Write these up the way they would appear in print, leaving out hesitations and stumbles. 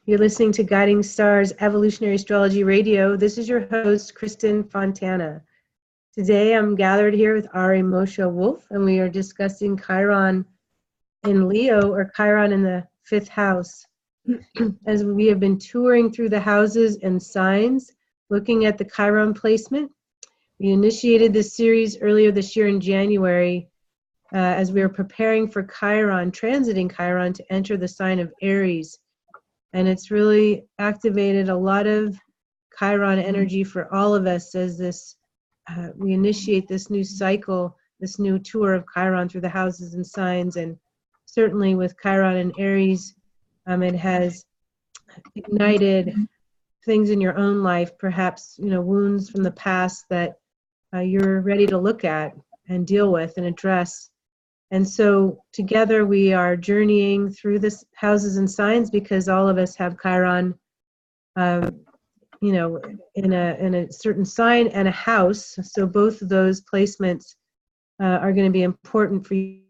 You're listening to Guiding Stars Evolutionary Astrology Radio. This is your host, Kristin Fontana. Today I'm gathered here with Ari Moshe Wolfe, and we are discussing Chiron in Leo, or Chiron in the 5th house. As we have been touring through the houses and signs, looking at the Chiron placement. We initiated this series earlier this year in January as we were preparing for Chiron, transiting Chiron to enter the sign of Aries. And it's really activated a lot of Chiron energy for all of us as this we initiate this new cycle, this new tour of Chiron through the houses and signs. And certainly with Chiron and Aries, it has ignited things in your own life, perhaps, wounds from the past that you're ready to look at and deal with and address. And so together we are journeying through this houses and signs because all of us have Chiron, in a certain sign and a house. So both of those placements are going to be important for you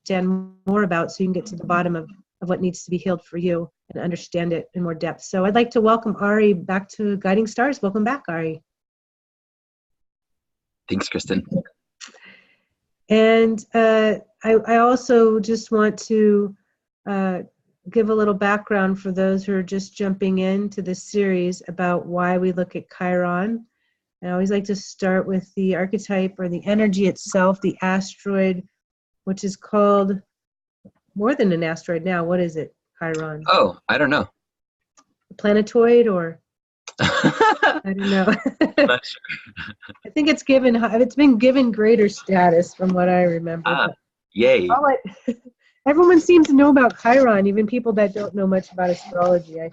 to understand more about, so you can get to the bottom of what needs to be healed for you and understand it in more depth. So I'd like to welcome Ari back to Guiding Stars. Welcome back, Ari. Thanks, Kristin. And I also just want to give a little background for those who are just jumping into this series about why we look at Chiron. I always like to start with the archetype or the energy itself, the asteroid, which is called more than an asteroid now. What is it, Chiron? Oh, I don't know. A planetoid or? I don't know. I'm not sure. I think it's been given greater status from what I remember. Yay. Everyone seems to know about Chiron, even people that don't know much about astrology. I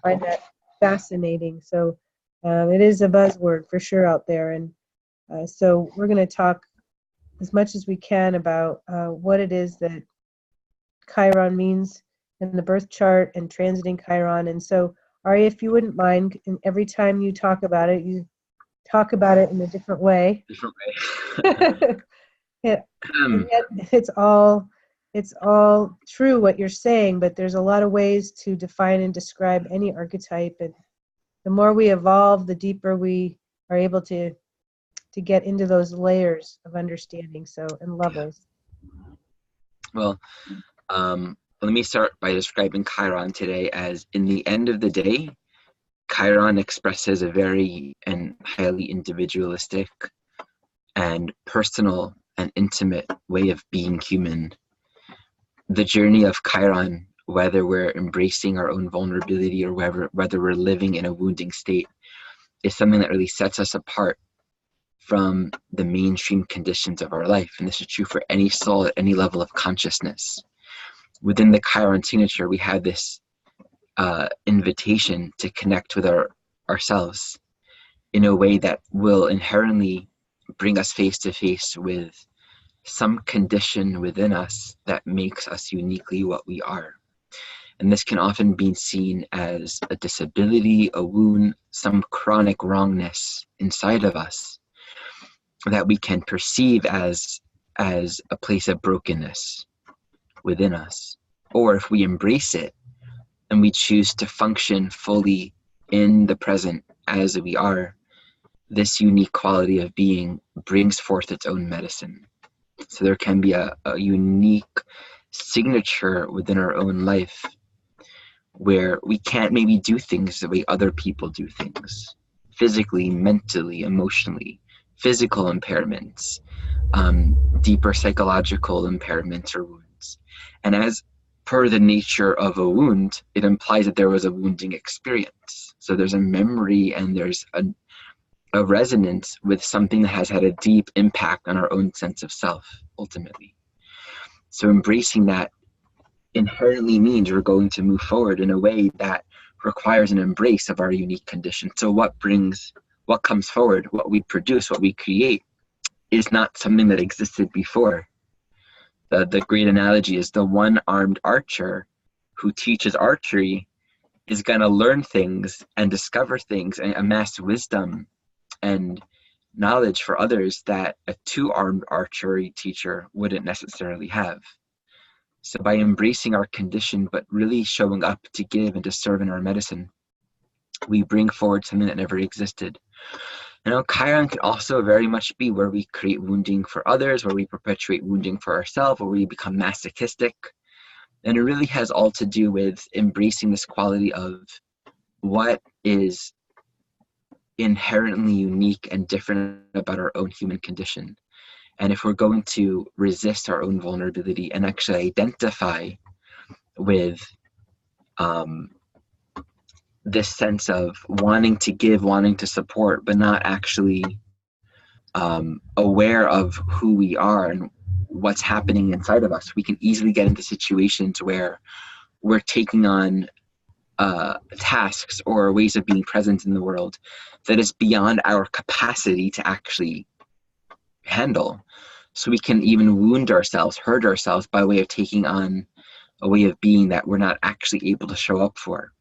find that fascinating. So it is a buzzword for sure out there. And so we're going to talk as much as we can about what it is that Chiron means in the birth chart and transiting Chiron. And so, Ari, if you wouldn't mind, and every time you talk about it, you talk about it in a different way. Yet it's all true what you're saying, but there's a lot of ways to define and describe any archetype. And the more we evolve, the deeper we are able to get into those layers of understanding, and levels. Well, let me start by describing Chiron today as, in the end of the day, Chiron expresses a very and highly individualistic and personal and intimate way of being human. The journey of Chiron, whether we're embracing our own vulnerability or whether we're living in a wounding state, is something that really sets us apart from the mainstream conditions of our life. And this is true for any soul at any level of consciousness. Within the Chiron signature, we have this invitation to connect with ourselves in a way that will inherently bring us face to face with some condition within us that makes us uniquely what we are. And this can often be seen as a disability, a wound, some chronic wrongness inside of us that we can perceive as a place of brokenness within us. Or if we embrace it and we choose to function fully in the present as we are, this unique quality of being brings forth its own medicine. So there can be a unique signature within our own life where we can't maybe do things the way other people do things, physically, mentally, emotionally, physical impairments, deeper psychological impairments or wounds. And as per the nature of a wound, it implies that there was a wounding experience. So there's a memory and there's a resonance with something that has had a deep impact on our own sense of self, ultimately. So embracing that inherently means we're going to move forward in a way that requires an embrace of our unique condition. So what comes forward, what we produce, what we create, is not something that existed before. The great analogy is the one-armed archer who teaches archery is going to learn things and discover things and amass wisdom and knowledge for others that a two-armed archery teacher wouldn't necessarily have. So by embracing our condition, but really showing up to give and to serve in our medicine, we bring forward something that never existed. You know, Chiron can also very much be where we create wounding for others, where we perpetuate wounding for ourselves, where we become masochistic. And it really has all to do with embracing this quality of what is inherently unique and different about our own human condition. And if we're going to resist our own vulnerability and actually identify with this sense of wanting to give, wanting to support, but not actually aware of who we are and what's happening inside of us, we can easily get into situations where we're taking on tasks or ways of being present in the world that is beyond our capacity to actually handle. So we can even wound ourselves, hurt ourselves by way of taking on a way of being that we're not actually able to show up for.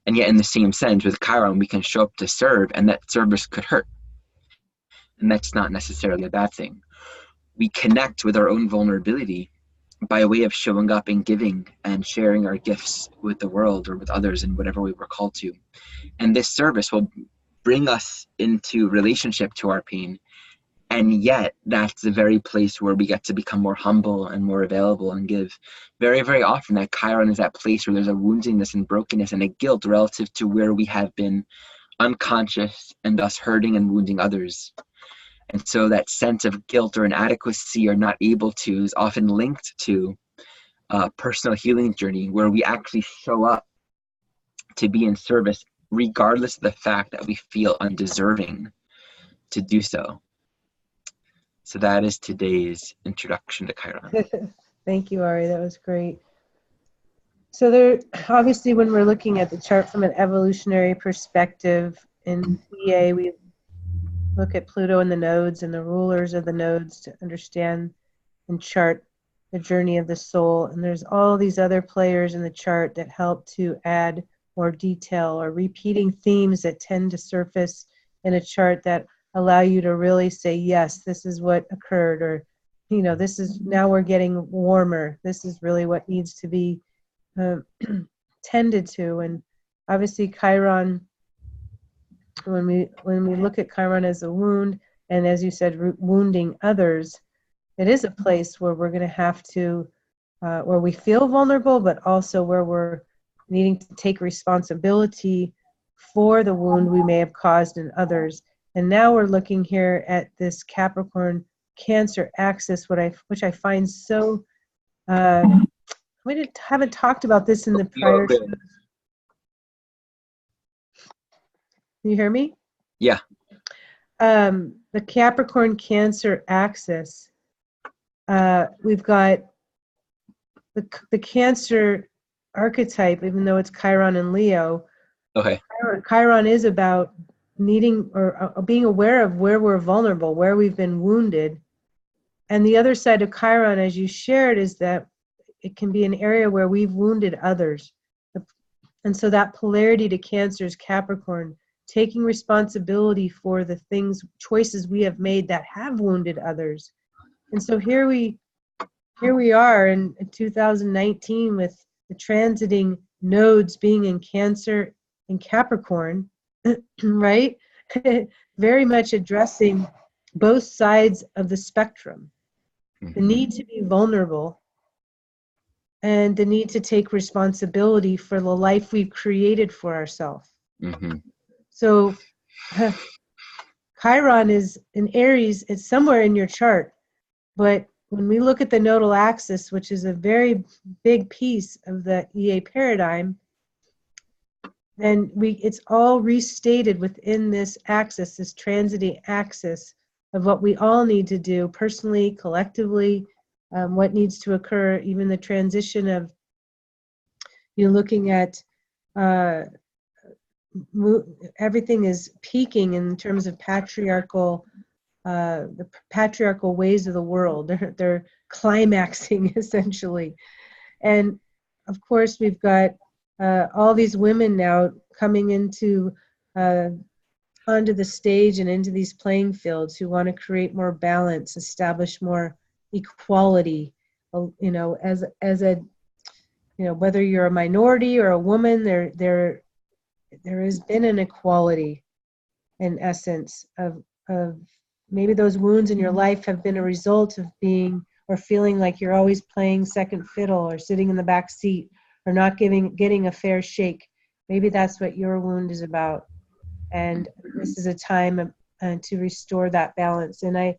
And yet in the same sense, with Chiron, we can show up to serve, and that service could hurt. And that's not necessarily a bad thing. We connect with our own vulnerability by way of showing up and giving and sharing our gifts with the world or with others in whatever way we're called to. And this service will bring us into relationship to our pain. And yet that's the very place where we get to become more humble and more available and give. Very, very often that Chiron is that place where there's a woundedness and brokenness and a guilt relative to where we have been unconscious and thus hurting and wounding others. And so that sense of guilt or inadequacy or not able to is often linked to a personal healing journey where we actually show up to be in service regardless of the fact that we feel undeserving to do so. So that is today's introduction to Chiron. Thank you, Ari. That was great. So there, obviously, when we're looking at the chart from an evolutionary perspective, in EA, we look at Pluto and the nodes and the rulers of the nodes to understand and chart the journey of the soul. And there's all these other players in the chart that help to add more detail or repeating themes that tend to surface in a chart that allow you to really say, yes, this is what occurred, or, you know, this is, now we're getting warmer. This is really what needs to be tended to. And obviously Chiron, when we look at Chiron as a wound, and as you said, wounding others, it is a place where we're going to have to, where we feel vulnerable, but also where we're needing to take responsibility for the wound we may have caused in others. And now we're looking here at this Capricorn Cancer axis, which I find so, we haven't talked about this in the prior shows. Can you hear me? Yeah. The Capricorn Cancer axis, we've got the Cancer archetype, even though it's Chiron and Leo. Okay. Chiron is about needing or being aware of where we're vulnerable, where we've been wounded. And the other side of Chiron, as you shared, is that it can be an area where we've wounded others. And so that polarity to Cancer is Capricorn, taking responsibility for the things, choices we have made that have wounded others. And so here we are in 2019 with the transiting nodes being in Cancer and Capricorn, right? Very much addressing both sides of the spectrum. The need to be vulnerable and the need to take responsibility for the life we've created for ourselves. Mm-hmm. So Chiron is in Aries, it's somewhere in your chart, but when we look at the nodal axis, which is a very big piece of the EA paradigm, then it's all restated within this axis, this transiting axis of what we all need to do personally, collectively, what needs to occur, even the transition of, you know, looking at everything is peaking in terms of patriarchal, the patriarchal ways of the world. They're climaxing essentially. And of course we've got all these women now coming into onto the stage and into these playing fields who want to create more balance, establish more equality, you know, as a, you know, whether you're a minority or a woman, there has been an equality in essence of maybe those wounds in your life have been a result of being or feeling like you're always playing second fiddle or sitting in the back seat or not getting a fair shake. Maybe that's what your wound is about. And this is a time to restore that balance. And I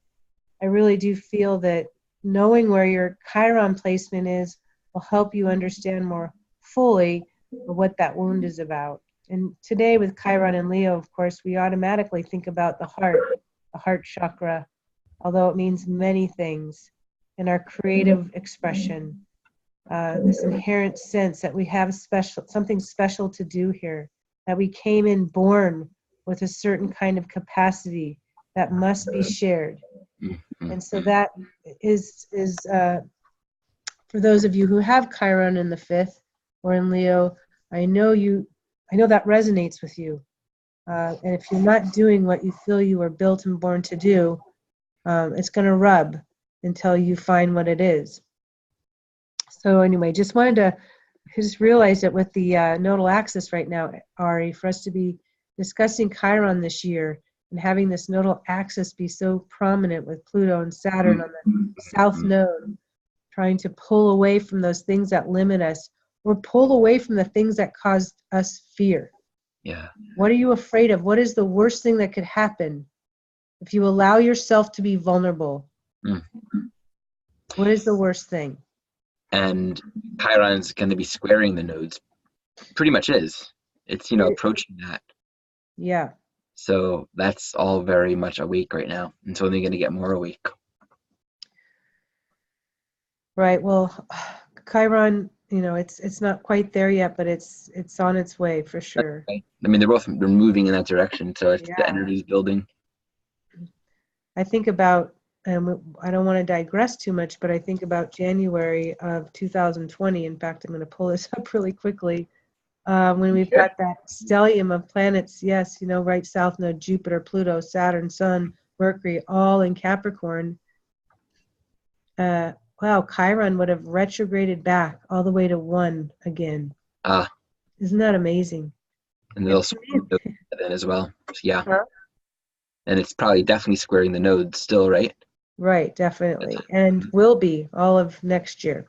really do feel that knowing where your Chiron placement is will help you understand more fully what that wound is about. And today with Chiron and Leo, of course, we automatically think about the heart chakra, although it means many things in our creative expression. This inherent sense that we have something special to do here, that we came in born with a certain kind of capacity that must be shared. And so that is for those of you who have Chiron in the 5th or in Leo, I know that resonates with you. And if you're not doing what you feel you were built and born to do, it's going to rub until you find what it is. So anyway, just wanted to just realize that with the nodal axis right now, Ari, for us to be discussing Chiron this year and having this nodal axis be so prominent with Pluto and Saturn on the south node, trying to pull away from those things that limit us or pull away from the things that cause us fear. Yeah. What are you afraid of? What is the worst thing that could happen if you allow yourself to be vulnerable? What is the worst thing? And Chiron's going to be squaring the nodes. Pretty much is. It's, approaching that. Yeah. So that's all very much awake right now. It's only going to get more awake. Right. Well, Chiron, it's not quite there yet, but it's on its way for sure. I mean, they're moving in that direction, so it's the energy's building. I think about, and I don't want to digress too much, but I think about January of 2020. In fact, I'm going to pull this up really quickly. When we've got that stellium of planets, yes, right south node, Jupiter, Pluto, Saturn, Sun, Mercury, all in Capricorn. Wow, Chiron would have retrograded back all the way to 1 again. Isn't that amazing? And they'll square then as well. Yeah. Huh? And it's probably definitely squaring the nodes still, right? Right, definitely. And will be all of next year.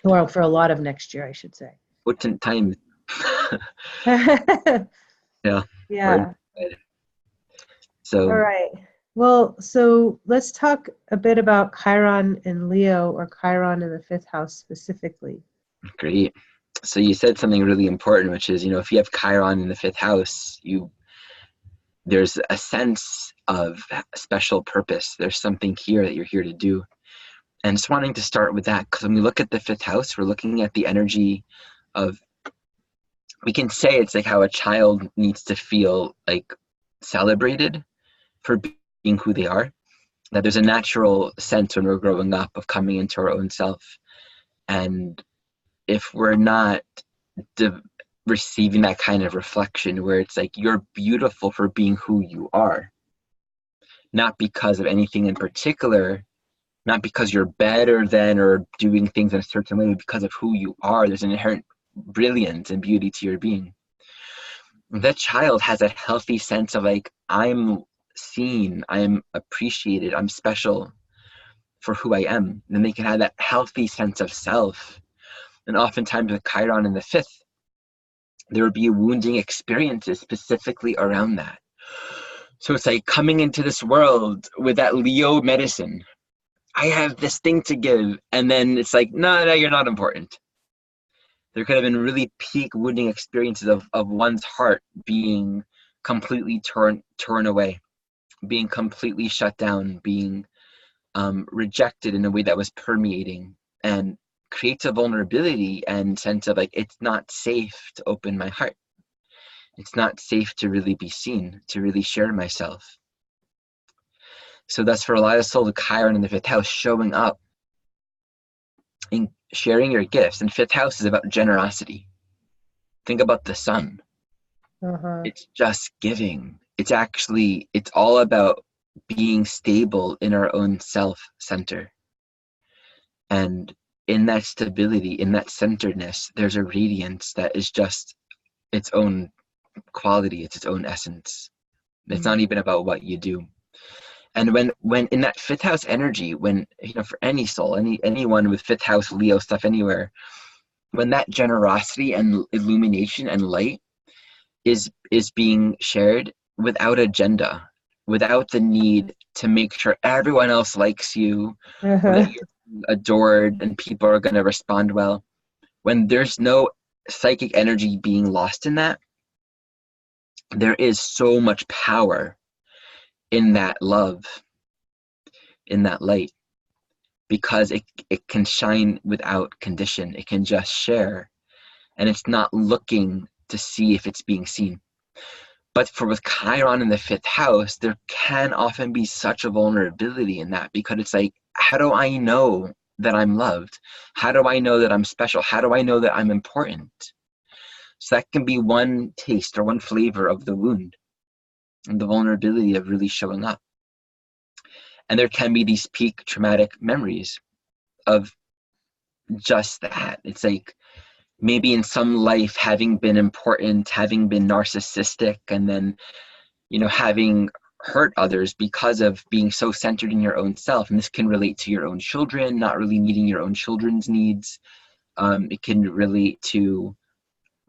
Well, for a lot of next year, I should say. What time? Yeah. Yeah. So. All right. Well, so let's talk a bit about Chiron and Leo, or Chiron in the 5th house specifically. Great. So you said something really important, which is, if you have Chiron in the 5th house, there's a sense of special purpose. There's something here that you're here to do. And just wanting to start with that, because when we look at the 5th house, we're looking at the energy of, we can say it's like how a child needs to feel like celebrated for being who they are. That there's a natural sense when we're growing up of coming into our own self. And if we're not receiving that kind of reflection where it's like, you're beautiful for being who you are, not because of anything in particular, not because you're better than or doing things in a certain way, but because of who you are. There's an inherent brilliance and beauty to your being. That child has a healthy sense of like, I'm seen, I'm appreciated, I'm special for who I am. And they can have that healthy sense of self. And oftentimes with Chiron in the 5th, there would be wounding experiences specifically around that. So it's like coming into this world with that Leo medicine. I have this thing to give. And then it's like, no, you're not important. There could have been really peak wounding experiences of one's heart being completely torn away, being completely shut down, being rejected in a way that was permeating, and creates a vulnerability and sense of like, it's not safe to open my heart. It's not safe to really be seen, to really share myself. So that's for a lot of souls, the Chiron in the 5th house showing up and sharing your gifts. And 5th house is about generosity. Think about the sun. It's just giving. It's all about being stable in our own self-center. And in that stability, in that centeredness, there's a radiance that is just its own quality, it's its own essence. It's not even about what you do. And when in that fifth house energy, when, you know, for any soul, anyone with fifth house Leo stuff anywhere, when that generosity and illumination and light is being shared without agenda, without the need to make sure everyone else likes you, or that you're adored and people are going to respond well, when there's no psychic energy being lost in that, there is so much power in that love, in that light, because it can shine without condition. It can just share, and it's not looking to see if it's being seen. But with Chiron in the fifth house, there can often be such a vulnerability in that, because it's like, how do I know that I'm loved? How do I know that I'm special? How do I know that I'm important? So that can be one taste or one flavor of the wound and the vulnerability of really showing up. And there can be these peak traumatic memories of just that. It's like, maybe in some life, having been important, having been narcissistic, and then, you know, having hurt others because of being so centered in your own self. And this can relate to your own children, not really meeting your own children's needs. It can relate to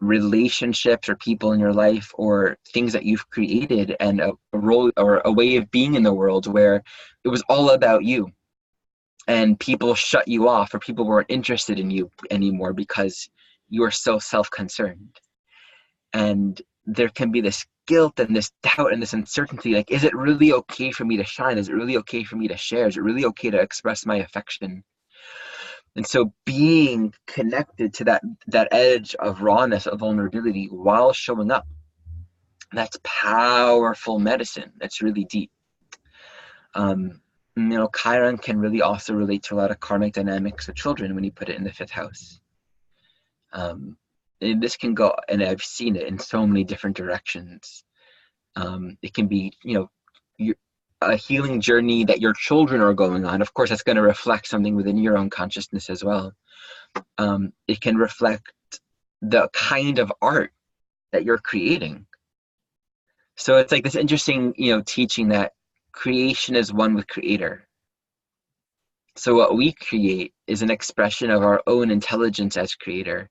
relationships or people in your life, or things that you've created, and a role or a way of being in the world where it was all about you, and people shut you off, or people weren't interested in you anymore because you are so self-concerned. And there can be this guilt and this doubt and this uncertainty, like, is it really okay for me to shine? Is it really okay for me to share? Is it really okay to express my affection? And so being connected to that edge of rawness, of vulnerability, while showing up, that's powerful medicine. That's really deep. You know, Chiron can really also relate to a lot of karmic dynamics of children when you put it in the fifth house. And this can go, and I've seen it in so many different directions. It can be, you know, a healing journey that your children are going on. Of course, that's going to reflect something within your own consciousness as well. It can reflect the kind of art that you're creating. So it's like this interesting, you know, teaching that creation is one with creator. So what we create is an expression of our own intelligence as creator,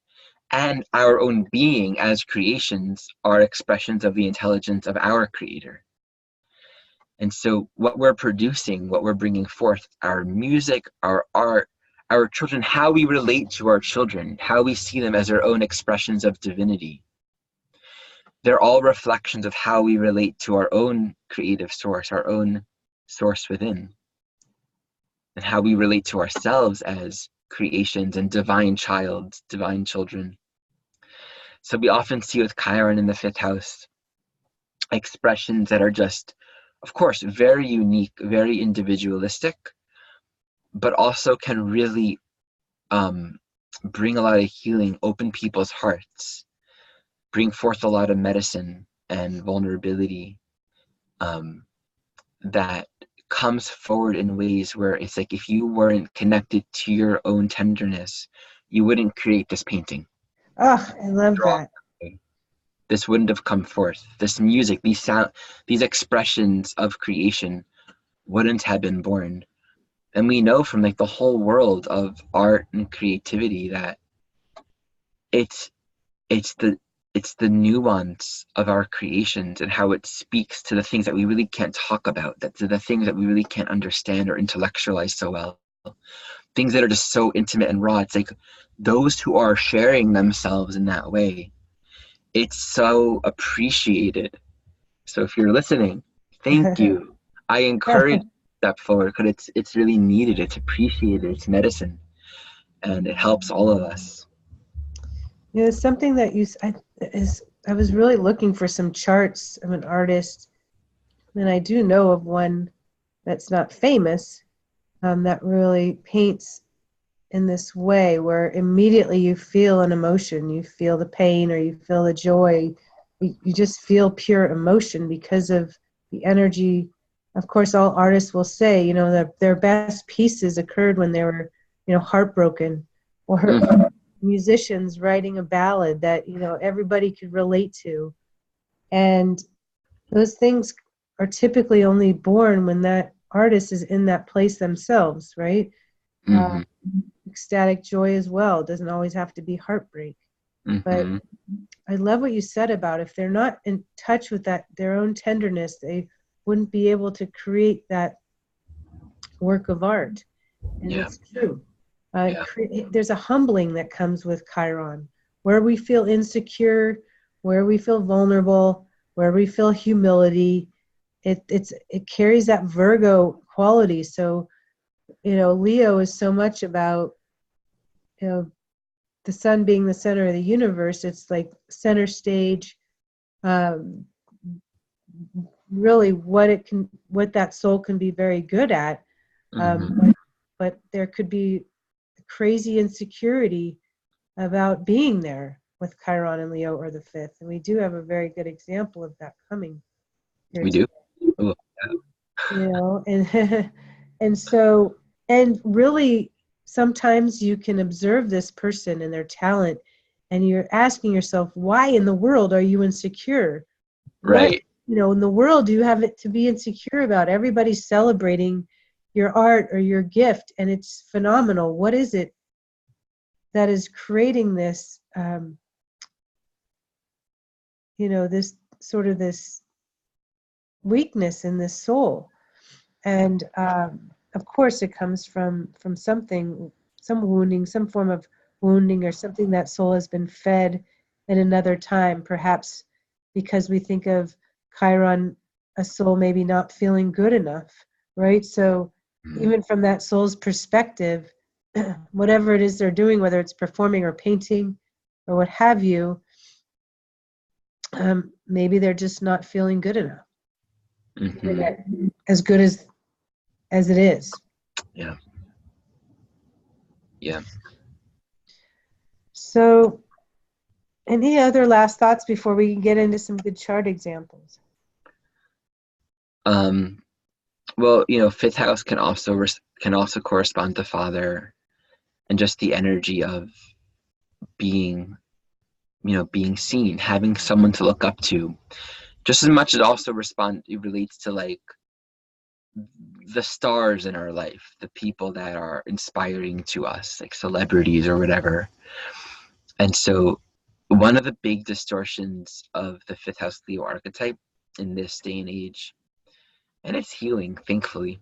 and our own being as creations are expressions of the intelligence of our creator. And so what we're producing, what we're bringing forth, our music, our art, our children, how we relate to our children, how we see them as their own expressions of divinity, they're all reflections of how we relate to our own creative source, our own source within, and how we relate to ourselves as creations and divine children. So we often see with Chiron in the fifth house expressions that are just, of course, very unique, very individualistic, but also can really bring a lot of healing, open people's hearts, bring forth a lot of medicine and vulnerability that comes forward in ways where it's like, if you weren't connected to your own tenderness, you wouldn't create this painting. Oh, I love that. This wouldn't have come forth. This music, these expressions of creation wouldn't have been born. And we know from like the whole world of art and creativity that it's the nuance of our creations and how it speaks to the things that we really can't talk about, to the things that we really can't understand or intellectualize so well. Things that are just so intimate and raw. It's like those who are sharing themselves in that way, it's so appreciated. So if you're listening, thank you. I encourage that forward, because it's really needed. It's appreciated. It's medicine, and it helps all of us. You know, it's something that I was really looking for some charts of an artist, and I do know of one that's not famous, that really paints in this way where immediately you feel an emotion, you feel the pain or you feel the joy, you just feel pure emotion because of the energy. Of course, all artists will say, you know, that their best pieces occurred when they were, heartbroken, or Mhm. musicians writing a ballad that, everybody could relate to. And those things are typically only born when that artist is in that place themselves, right? Uh, Mhm. ecstatic joy as well. It doesn't always have to be heartbreak. But Mhm. I love what you said about if they're not in touch with that, their own tenderness, they wouldn't be able to create that work of art. And Yeah. it's true. Yeah. There's a humbling that comes with Chiron, where we feel insecure, where we feel vulnerable, where we feel humility. It carries that Virgo quality. So, Leo is so much about, you know, the sun being the center of the universe. It's like center stage, um, really what that soul can be very good at. Mhm. But there could be crazy insecurity about being there with Chiron and Leo or the fifth. And we do have a very good example of that coming here We do. today. Ooh. And and so, and really sometimes you can observe this person and their talent, and you're asking yourself, why in the world are you insecure? What, Right. in the world do you have it to be insecure about? Everybody's celebrating your art or your gift, and it's phenomenal. What is it that is creating this, this sort of this weakness in this soul? And of course, it comes from something, some wounding, some form of wounding, or something that soul has been fed in another time, perhaps because we think of Chiron, a soul maybe not feeling good enough, right? So Mhm. even from that soul's perspective, whatever it is they're doing, whether it's performing or painting or what have you, maybe they're just not feeling good enough, Mhm. as good as it is. Yeah. Yeah. So, any other last thoughts before we get into some good chart examples? Um, well, fifth house can also correspond to father, and just the energy of being, being seen, having someone to look up to. Just as much it also it relates to like the stars in our life, the people that are inspiring to us, like celebrities or whatever. And so one of the big distortions of the fifth house Leo archetype in this day and age, and it's healing, thankfully,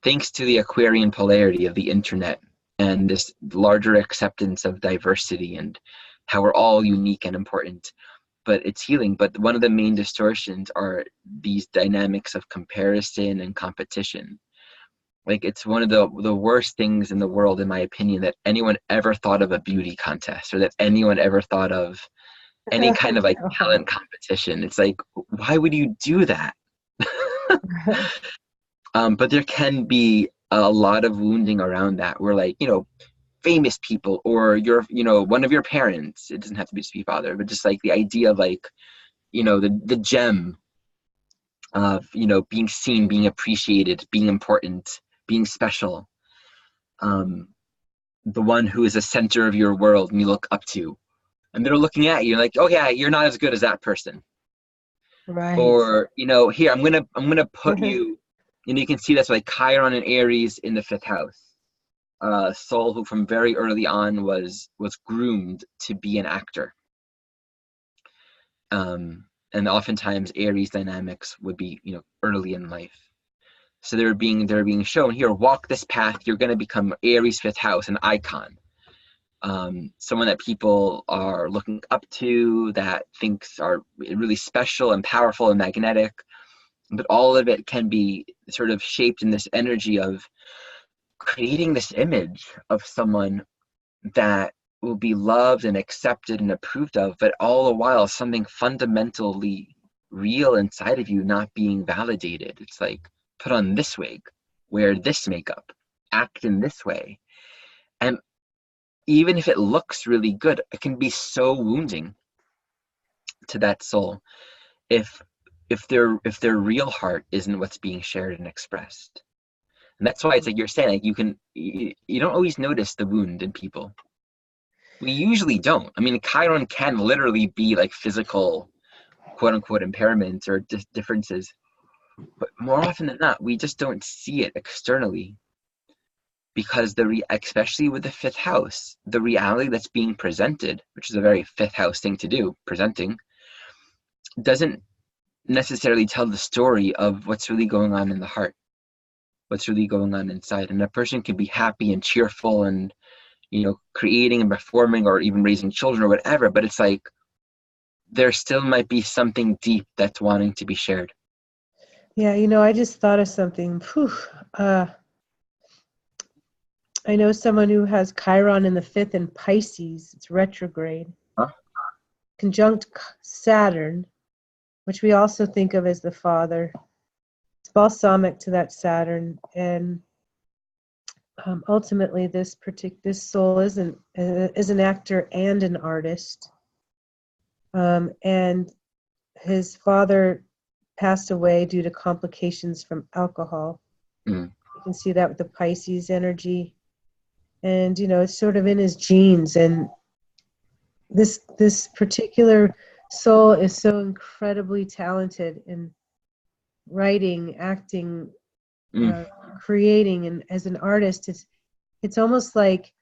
thanks to the Aquarian polarity of the internet and this larger acceptance of diversity and how we're all unique and important, but it's healing. But one of the main distortions are these dynamics of comparison and competition. Like, it's one of the worst things in the world, in my opinion, that anyone ever thought of a beauty contest, or that anyone ever thought of any kind of like talent competition. It's like, why would you do that? But there can be a lot of wounding around that, where like, famous people, or one of your parents, it doesn't have to be just father, but just like the idea of like, the gem of, being seen, being appreciated, being important, being special, um, the one who is the center of your world and you look up to, and they're looking at you like, oh yeah, you're not as good as that person. Right. Or, here, I'm gonna put you, you can see that's like Chiron and Aries in the fifth house. Soul who from very early on was groomed to be an actor. And oftentimes Aries dynamics would be, early in life. So they're being shown, here, walk this path, you're gonna become Aries fifth house, an icon. Someone that people are looking up to, that thinks are really special and powerful and magnetic. But all of it can be sort of shaped in this energy of creating this image of someone that will be loved and accepted and approved of, but all the while something fundamentally real inside of you not being validated. It's like, put on this wig, wear this makeup, act in this way. And even if it looks really good, it can be so wounding to that soul if their real heart isn't what's being shared and expressed. And that's why it's like you're saying, like you don't always notice the wound in people. We usually don't. I mean, Chiron can literally be like physical, quote unquote, impairments or differences. But more often than not, we just don't see it externally, because especially with the fifth house, the reality that's being presented, which is a very fifth house thing to do, presenting, doesn't necessarily tell the story of what's really going on in the heart, what's really going on inside. And a person can be happy and cheerful and, creating and performing or even raising children or whatever, but it's like there still might be something deep that's wanting to be shared. Yeah, I just thought of something. I know someone who has Chiron in the fifth in Pisces. It's retrograde. Huh? Conjunct Saturn, which we also think of as the father. It's balsamic to that Saturn, and ultimately, this soul is an actor and an artist. And his father passed away due to complications from alcohol. You can see that with the Pisces energy. And, it's sort of in his genes. And this particular soul is so incredibly talented in writing, acting, creating. And as an artist, it's almost like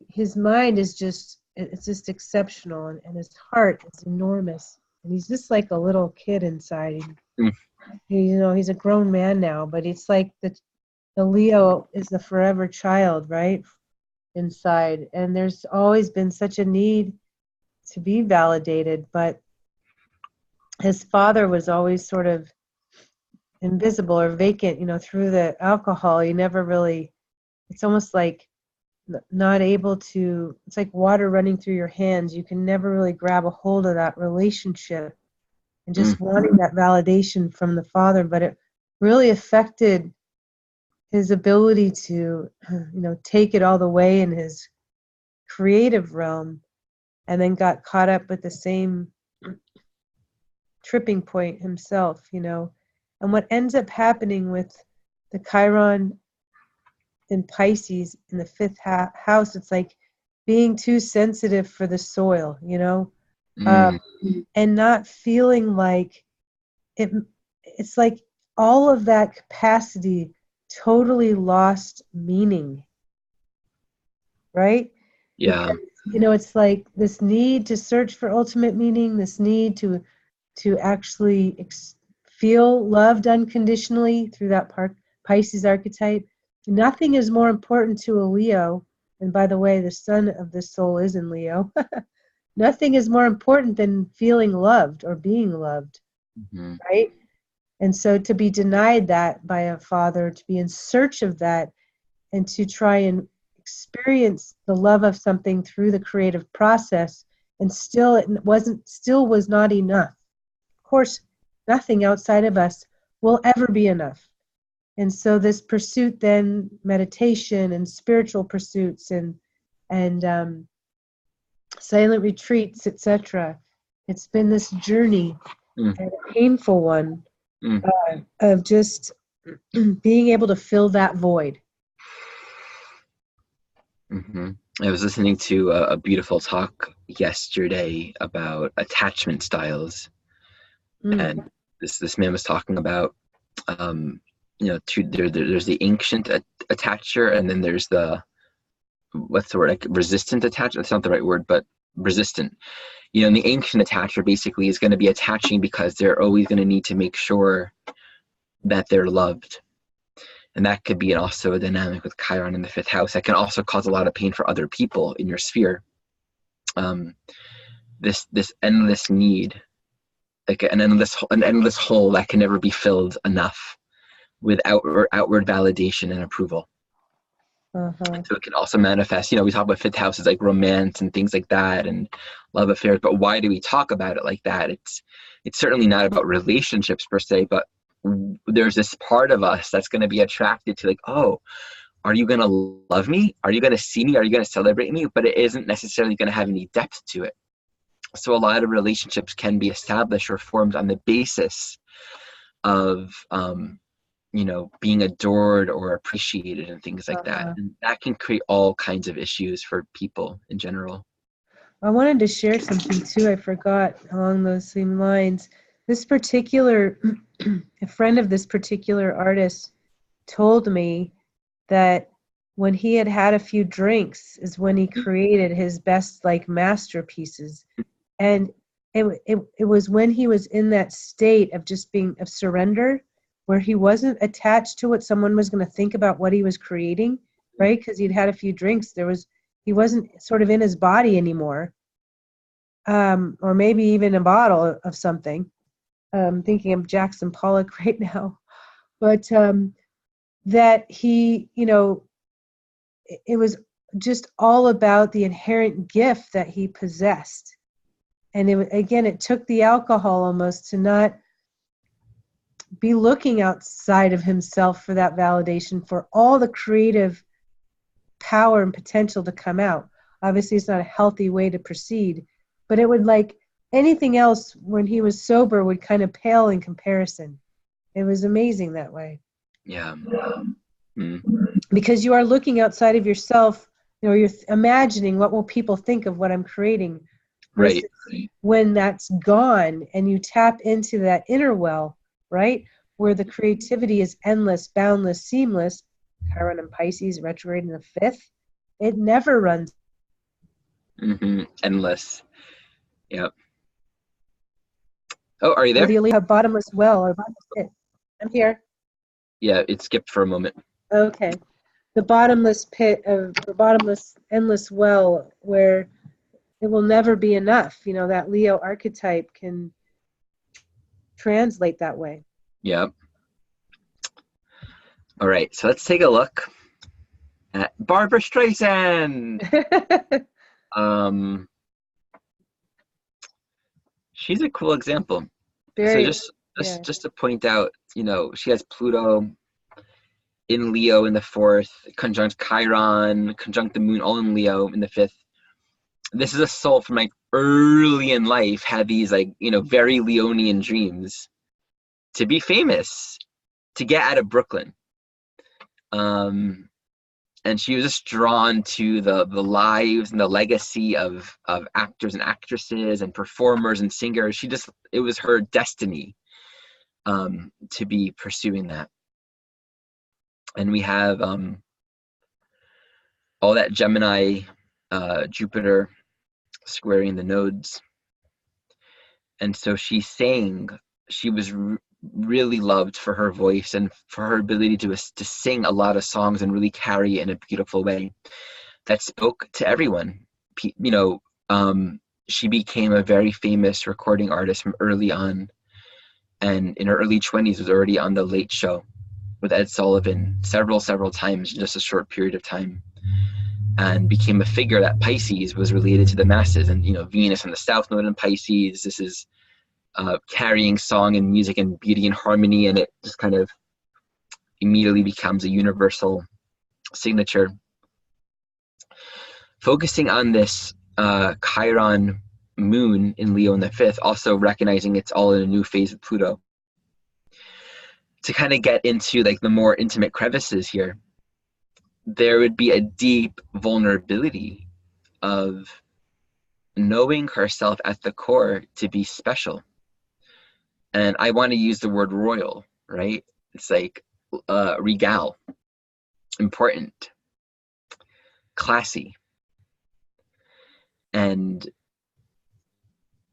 his mind is just exceptional, and his heart is enormous. And he's just like a little kid inside. He's a grown man now, but it's like the Leo is the forever child, right? Inside. And there's always been such a need to be validated, but his father was always sort of invisible or vacant, through the alcohol. He never really, it's almost like not able to, it's like water running through your hands. You can never really grab a hold of that relationship and just wanting that validation from the father, but it really affected his ability to, take it all the way in his creative realm, and then got caught up with the same tripping point himself, And what ends up happening with the Chiron in Pisces in the fifth house, it's like being too sensitive for the soil, and not feeling like it's like all of that capacity totally lost meaning, right? Yeah. Because, it's like this need to search for ultimate meaning, this need to actually feel loved unconditionally through that Pisces archetype. Nothing is more important to a Leo, and by the way, the sun of this soul is in Leo. Nothing is more important than feeling loved or being loved, right? And so to be denied that by a father, to be in search of that, and to try and experience the love of something through the creative process, and still was not enough. Of course, nothing outside of us will ever be enough. And so this pursuit, then meditation and spiritual pursuits and silent retreats, etc. It's been this journey, and a painful one, of just being able to fill that void. I was listening to a beautiful talk yesterday about attachment styles, and this man was talking about there's the ancient attacher, and then there's the, what's the word, like resistant attacher. That's not the right word, but resistant. And the ancient attacher basically is going to be attaching because they're always going to need to make sure that they're loved. And that could be also a dynamic with Chiron in the fifth house. That can also cause a lot of pain for other people in your sphere. This endless need, like an endless hole that can never be filled enough with outward validation and approval. So it can also manifest, we talk about fifth houses like romance and things like that and love affairs, but why do we talk about it like that? It's certainly not about relationships per se, but there's this part of us that's going to be attracted to, like, oh, are you going to love me? Are you going to see me? Are you going to celebrate me? But it isn't necessarily going to have any depth to it. So a lot of relationships can be established or formed on the basis of being adored or appreciated and things like that. Uh-huh. And that can create all kinds of issues for people in general. I wanted to share something too. I forgot along those same lines. This particular, a friend of this particular artist told me that when he had had a few drinks is when he created his best like masterpieces. And it was when he was in that state of just being of surrender, where he wasn't attached to what someone was going to think about what he was creating, right? Because he'd had a few drinks. He wasn't sort of in his body anymore, or maybe even a bottle of something. Thinking of Jackson Pollock right now, but that he, it was just all about the inherent gift that he possessed. And it took the alcohol almost to not be looking outside of himself for that validation, for all the creative power and potential to come out. Obviously, it's not a healthy way to proceed, but it would, like anything else when he was sober, would kind of pale in comparison. It was amazing that way. Yeah. Mm. Because you are looking outside of yourself, you're imagining what will people think of what I'm creating. Right. When that's gone and you tap into that inner well, right, where the creativity is endless, boundless, seamless, Chiron and Pisces, retrograde in the 5th, it never runs. Endless. Yep. Oh, are you there? Whether you leave a bottomless well or bottomless pit. I'm here. Yeah, it skipped for a moment. Okay. The bottomless pit of the bottomless, endless well where it will never be enough. That Leo archetype can translate that way. Yep. All right, so let's take a look at Barbara Streisand. She's a cool example. Just to point out, she has Pluto in Leo in the 4th, conjunct Chiron, conjunct the moon, all in Leo in the 5th. This is a soul from like early in life had these very Leonian dreams to be famous, to get out of Brooklyn. And she was just drawn to the lives and the legacy of actors and actresses and performers and singers. It was her destiny to be pursuing that. And we have all that Gemini, Jupiter squaring the nodes. And so she was really loved for her voice and for her ability to sing a lot of songs and really carry it in a beautiful way that spoke to everyone. She became a very famous recording artist from early on, and in her early 20s was already on the Late Show with Ed Sullivan several times in just a short period of time, and became a figure that Pisces was related to the masses. And Venus on the South Node in Pisces, this is carrying song and music and beauty and harmony, and it just kind of immediately becomes a universal signature. Focusing on this Chiron moon in Leo in the 5th, also recognizing it's all in a new phase of Pluto. To kind of get into like the more intimate crevices here, there would be a deep vulnerability of knowing herself at the core to be special. And I want to use the word royal, right? It's like regal, important, classy. And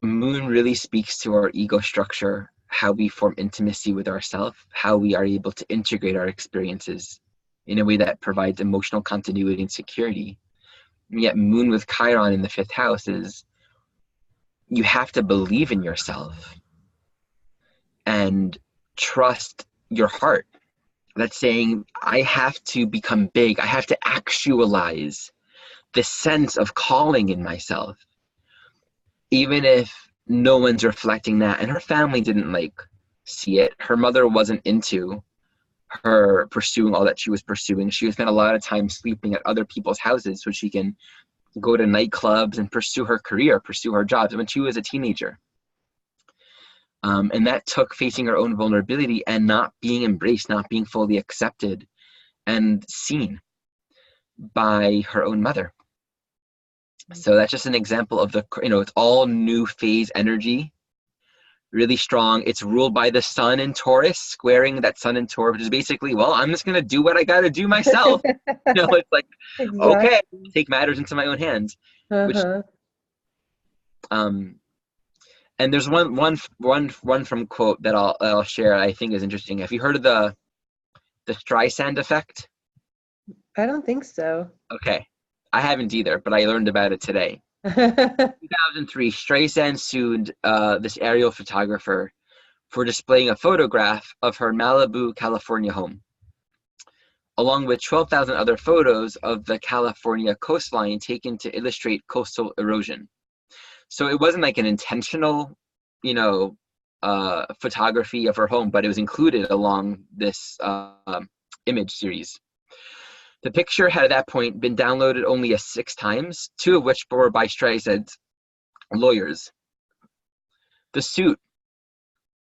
moon really speaks to our ego structure, how we form intimacy with ourselves, how we are able to integrate our experiences in a way that provides emotional continuity and security. And yet moon with Chiron in the 5th house is, you have to believe in yourself and trust your heart. That's saying, I have to become big. I have to actualize the sense of calling in myself, even if no one's reflecting that. And her family didn't see it. Her mother wasn't into her pursuing all that she was pursuing. She spent a lot of time sleeping at other people's houses so she can go to nightclubs and pursue her career, pursue her jobs when she was a teenager. And that took facing her own vulnerability and not being embraced, not being fully accepted and seen by her own mother. So that's just an example of the, it's all new phase energy, really strong. It's ruled by the sun in Taurus, squaring that sun in Taurus, which is basically, well, I'm just going to do what I got to do myself. It's like, Exactly. okay, take matters into my own hands. Which, and there's one from quote that I'll share. I think is interesting. Have you heard of the Streisand Effect? I don't think so. Okay, I haven't either, but I learned about it today. 2003, Streisand sued this aerial photographer for displaying a photograph of her Malibu, California home, along with 12,000 other photos of the California coastline taken to illustrate coastal erosion. So it wasn't like an intentional, photography of her home, but it was included along this image series. The picture had at that point been downloaded only 6 times, 2 of which were by Streisand's lawyers. The suit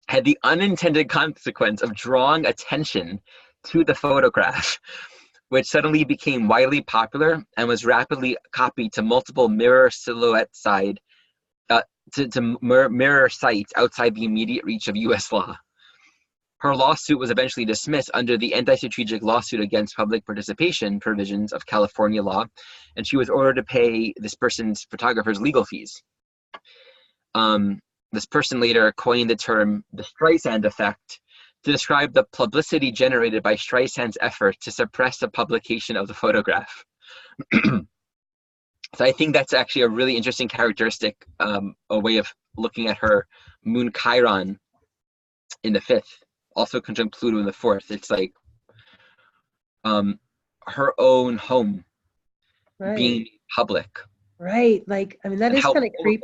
had the unintended consequence of drawing attention to the photograph, which suddenly became widely popular and was rapidly copied to multiple mirror sites outside the immediate reach of U.S. law. Her lawsuit was eventually dismissed under the anti-strategic lawsuit against public participation provisions of California law, and she was ordered to pay this person's photographer's legal fees. This person later coined the term the Streisand Effect to describe the publicity generated by Streisand's effort to suppress the publication of the photograph. So I think that's actually a really interesting characteristic, a way of looking at her moon Chiron in the 5th, also conjunct Pluto in the 4th. It's like her own home being public. Right. Like, I mean, that is kind of creepy.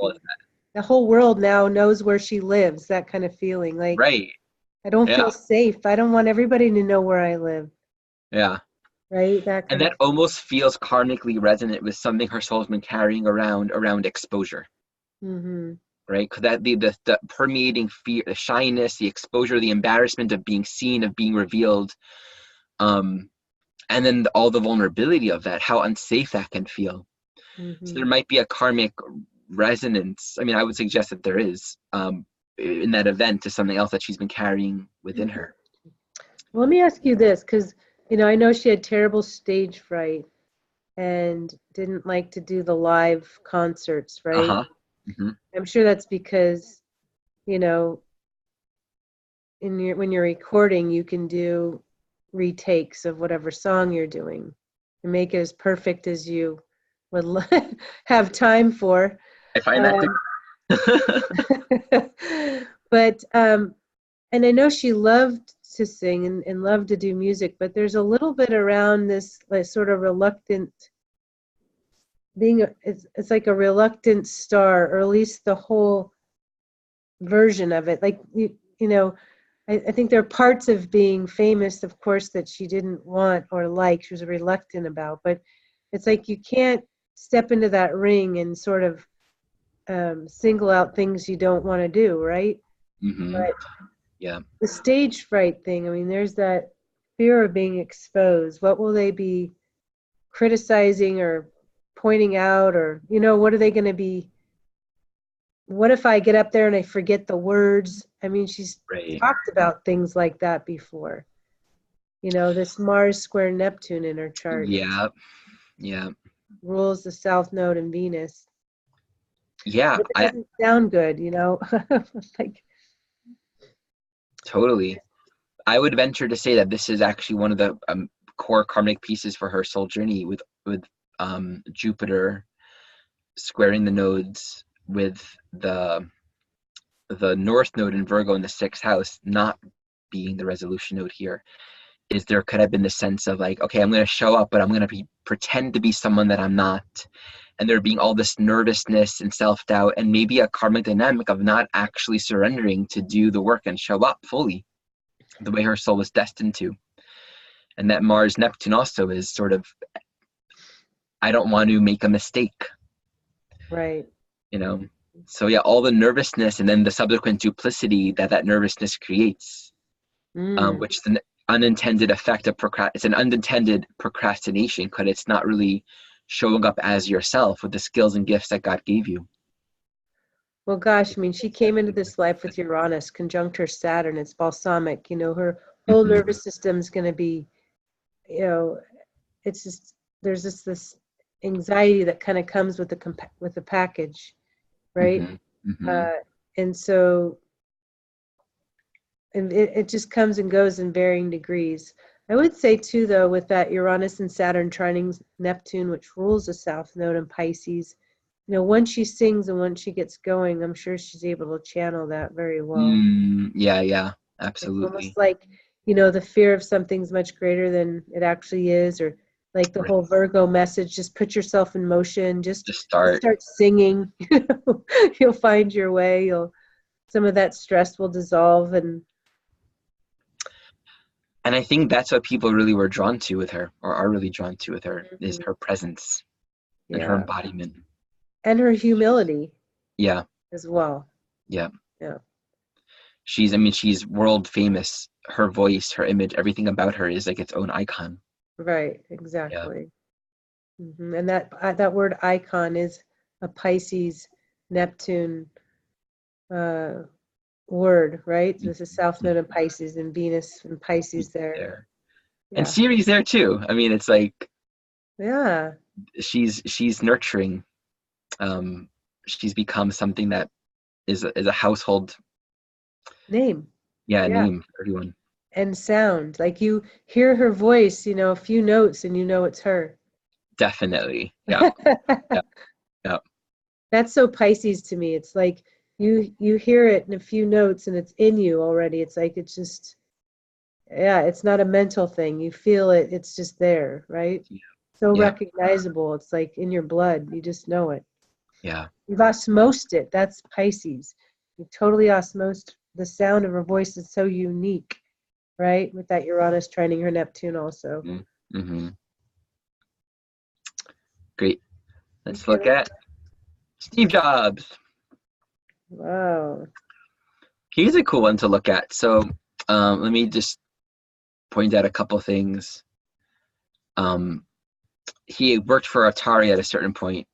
The whole world now knows where she lives, that kind of feeling. Like, right. I don't feel safe. I don't want everybody to know where I live. Yeah. Right. And that almost feels karmically resonant with something her soul's been carrying around exposure. Mm-hmm. Right? Because that the permeating fear, the shyness, the exposure, the embarrassment of being seen, of being revealed, and then all the vulnerability of that, how unsafe that can feel. Mm-hmm. So there might be a karmic resonance. I mean, I would suggest that there is in that event to something else that she's been carrying within her. Well, let me ask you this, because I know she had terrible stage fright and didn't like to do the live concerts, right? Mm-hmm. I'm sure that's because, when you're recording, you can do retakes of whatever song you're doing and make it as perfect as you would have time for. I find that but and I know she loved to sing and loved to do music, but there's a little bit around this like sort of reluctant being it's like a reluctant star, or at least the whole version of it. Like I think there are parts of being famous, of course, that she didn't want or like, she was reluctant about, but it's like you can't step into that ring and sort of single out things you don't want to do, right? Mm-hmm. But yeah, the stage fright thing, I mean, there's that fear of being exposed. What will they be criticizing or pointing out, or what are they going to be? What if I get up there and I forget the words? I mean, she's talked about things like that before. This Mars square Neptune in her chart. Yeah. Rules the South Node in Venus. Yeah. But it doesn't sound good, like. Totally. I would venture to say that this is actually one of the core karmic pieces for her soul journey, with Jupiter squaring the nodes with the North Node in Virgo in the 6th house not being the resolution node here. Is there could have been the sense of like, okay, I'm going to show up, but I'm going to pretend to be someone that I'm not, and there being all this nervousness and self-doubt, and maybe a karmic dynamic of not actually surrendering to do the work and show up fully the way her soul was destined to. And that Mars Neptune also is sort of, I don't want to make a mistake, right? So yeah, all the nervousness and then the subsequent duplicity that nervousness creates, which is an unintended effect of it's an unintended procrastination, because it's not really showing up as yourself with the skills and gifts that God gave you. Well, gosh, I mean, she came into this life with Uranus conjunct her Saturn. It's balsamic. You know, her whole nervous system is going to be, you know, it's just, there's just this anxiety that kind of comes with the package, right? And so, and it just comes and goes in varying degrees. I would say too, though, with that Uranus and Saturn trining Neptune, which rules the South Node in Pisces, you know, once she sings and once she gets going, I'm sure she's able to channel that very well. Yeah, It's almost absolutely. like, you know, the fear of something's much greater than it actually is, or like the whole Virgo message, just put yourself in motion, just start singing, you'll find your way, some of that stress will dissolve. And I think that's what people really were drawn to with her, or are really drawn to with her, is her presence and her embodiment. And her humility. Yeah. As well. Yeah. Yeah. She's world famous. Her voice, her image, everything about her is like its own icon. Right, exactly. Yeah. And that word icon is a Pisces Neptune word, right? This is South Node in Pisces, and Venus and Pisces there. Yeah. And Ceres there too. I mean, it's like, yeah, she's nurturing. She's become something that is a household name. Name for everyone. And sound, like you hear her voice, you know, a few notes, and you know it's her. Definitely. Yeah. Yeah. That's so Pisces to me. It's like you hear it in a few notes and it's in you already. It's like, it's just, it's not a mental thing. You feel it. It's just there, right? Yeah. So recognizable. It's like in your blood. You just know it. Yeah. You've osmosed it. That's Pisces. You totally osmosed. The sound of her voice is so unique, right? With that Uranus trining her Neptune also. Great. Let's look at Steve Jobs. Wow. He's a cool one to look at. So let me just point out a couple things. He worked for Atari at a certain point.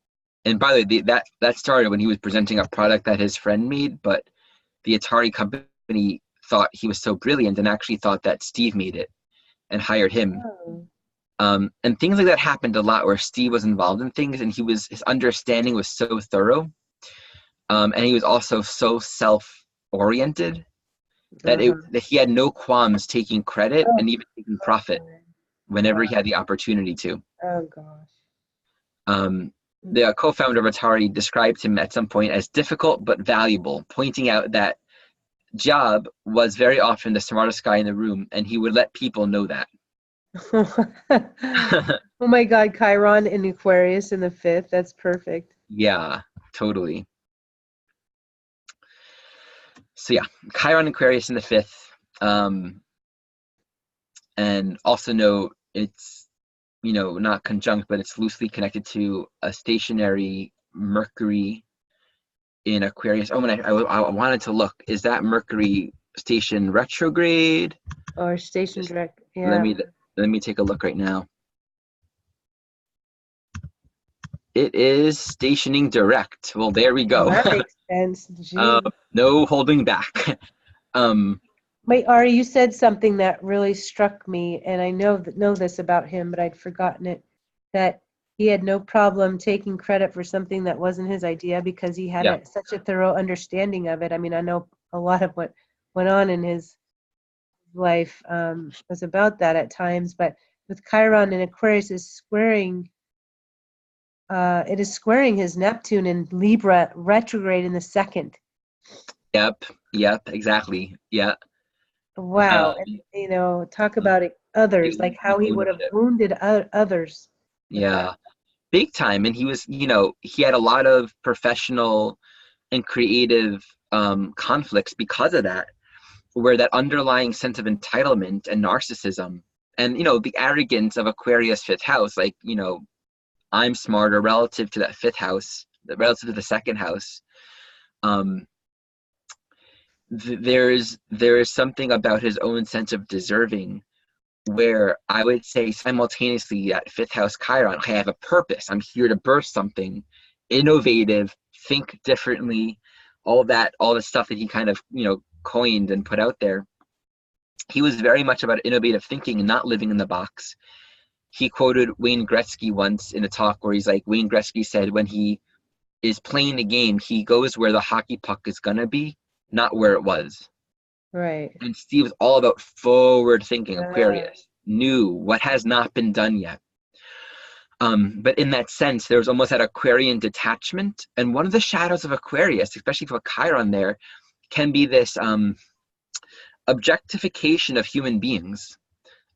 And by the way, that started when he was presenting a product that his friend made, but the Atari company thought he was so brilliant and actually thought that Steve made it and hired him. Oh. And things like that happened a lot, where Steve was involved in things, and his understanding was so thorough, and he was also so self-oriented that that he had no qualms taking credit and even taking profit whenever he had the opportunity to. Oh gosh. The co-founder of Atari described him at some point as difficult but valuable, pointing out that Job was very often the smartest guy in the room, and he would let people know that. Oh my God, Chiron in Aquarius in the 5th. That's perfect. Yeah, totally. So yeah, Chiron Aquarius in the 5th. And also know it's, not conjunct, but it's loosely connected to a stationary Mercury in Aquarius. Oh, and I wanted to look. Is that Mercury station retrograde? Or station direct? Yeah. Let me take a look right now. It is stationing direct. Well, there we go. That makes sense. No holding back. Wait, Ari, you said something that really struck me, and I know this about him, but I'd forgotten it, that he had no problem taking credit for something that wasn't his idea because he had such a thorough understanding of it. I mean, I know a lot of what went on in his life was about that at times, but with Chiron and Aquarius is squaring, it is squaring his Neptune in Libra retrograde in the 2nd. Yep, exactly. Yeah. Wow. And, talk about others, like how he would have wounded others. Yeah, big time. And he was, he had a lot of professional and creative conflicts because of that, where that underlying sense of entitlement and narcissism and, the arrogance of Aquarius 5th house, like, I'm smarter relative to that 5th house, relative to the 2nd house, um, there is something about his own sense of deserving, where I would say simultaneously at fifth house Chiron, I have a purpose. I'm here to birth something innovative, think differently, all the stuff that he kind of, coined and put out there. He was very much about innovative thinking and not living in the box. He quoted Wayne Gretzky once in a talk where he's like, Wayne Gretzky said, when he is playing the game, he goes where the hockey puck is gonna be, not where it was. Right. And Steve was all about forward thinking, Yeah. Aquarius, new, what has not been done yet. But in that sense, there was almost that Aquarian detachment. And one of the shadows of Aquarius, especially for Chiron there, can be this objectification of human beings,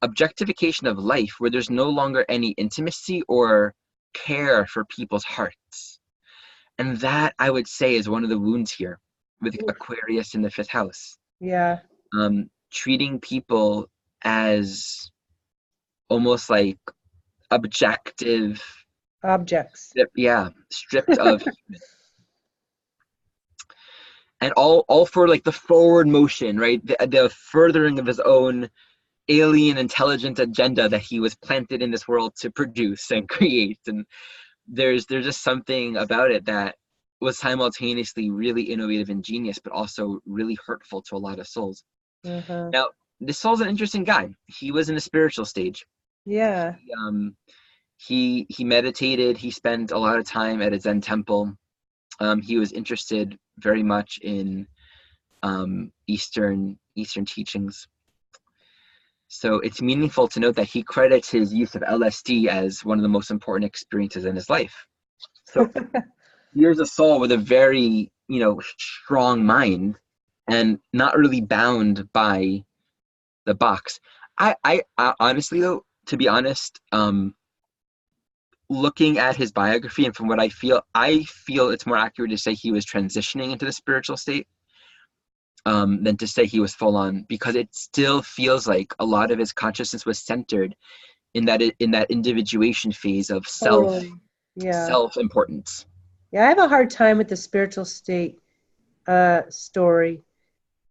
objectification of life, where there's no longer any intimacy or care for people's hearts. And that, I would say, is one of the wounds here with Aquarius in the fifth house. Yeah. Treating people as almost like objective Objects. Stripped of human. And all for like the forward motion, right? The furthering of his own alien intelligent agenda that he was planted in this world to produce and create. And there's just something about it that was simultaneously really innovative and genius, but also really hurtful to a lot of souls. Uh-huh. Now, this soul's an interesting guy. He was in the spiritual stage. Yeah. He meditated. He spent a lot of time at a Zen temple. He was interested very much in Eastern teachings. So it's meaningful to note that he credits his use of LSD as one of the most important experiences in his life. So here's a soul with a very, strong mind and not really bound by the box. I honestly, though, to be honest, looking at his biography and from what I feel it's more accurate to say he was transitioning into the spiritual state than to say he was full on, because it still feels like a lot of his consciousness was centered in that individuation phase of self-importance. Yeah, I have a hard time with the spiritual state story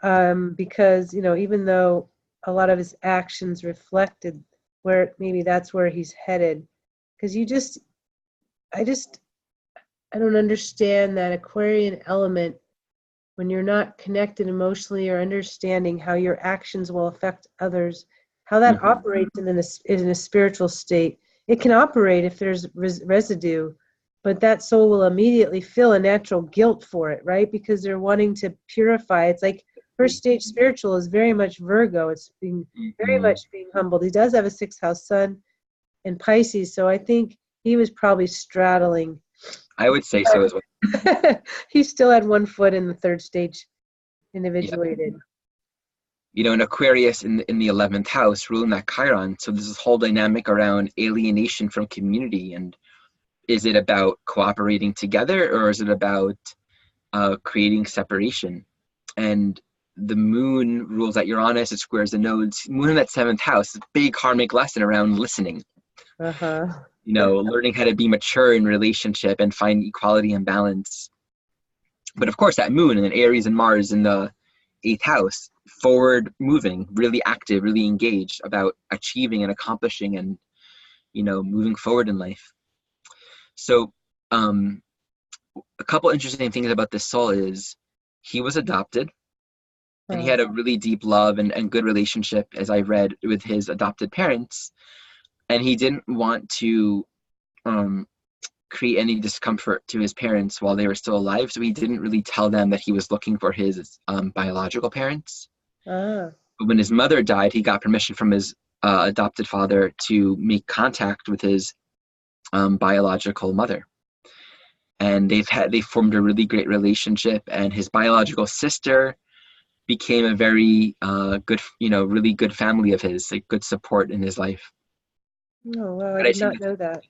because, even though a lot of his actions reflected where maybe that's where he's headed, because I don't understand that Aquarian element when you're not connected emotionally or understanding how your actions will affect others, how that operates in a spiritual state. It can operate if there's residue, but that soul will immediately feel a natural guilt for it, right? Because they're wanting to purify. It's like first stage spiritual is very much Virgo. It's being very much being humbled. He does have a sixth house sun in Pisces, so I think he was probably straddling. I would say so as well. He still had one foot in the third stage, individuated. In Aquarius in the 11th house, ruling that Chiron. So there's this whole dynamic around alienation from community. And is it about cooperating together, or is it about creating separation? And the moon rules at Uranus, it squares the nodes. Moon in that 7th house, big karmic lesson around listening. Learning how to be mature in relationship and find equality and balance. But of course, that moon and then Aries and Mars in the 8th house, forward moving, really active, really engaged about achieving and accomplishing and, moving forward in life. So a couple interesting things about this soul is he was adopted, and he had a really deep love and good relationship, as I read, with his adopted parents. And he didn't want to create any discomfort to his parents while they were still alive. So he didn't really tell them that he was looking for his biological parents. But when his mother died, he got permission from his adopted father to make contact with his biological mother. And they formed a really great relationship. And his biological sister became a very good, really good family of his, like good support in his life. Oh, wow, I did not know that.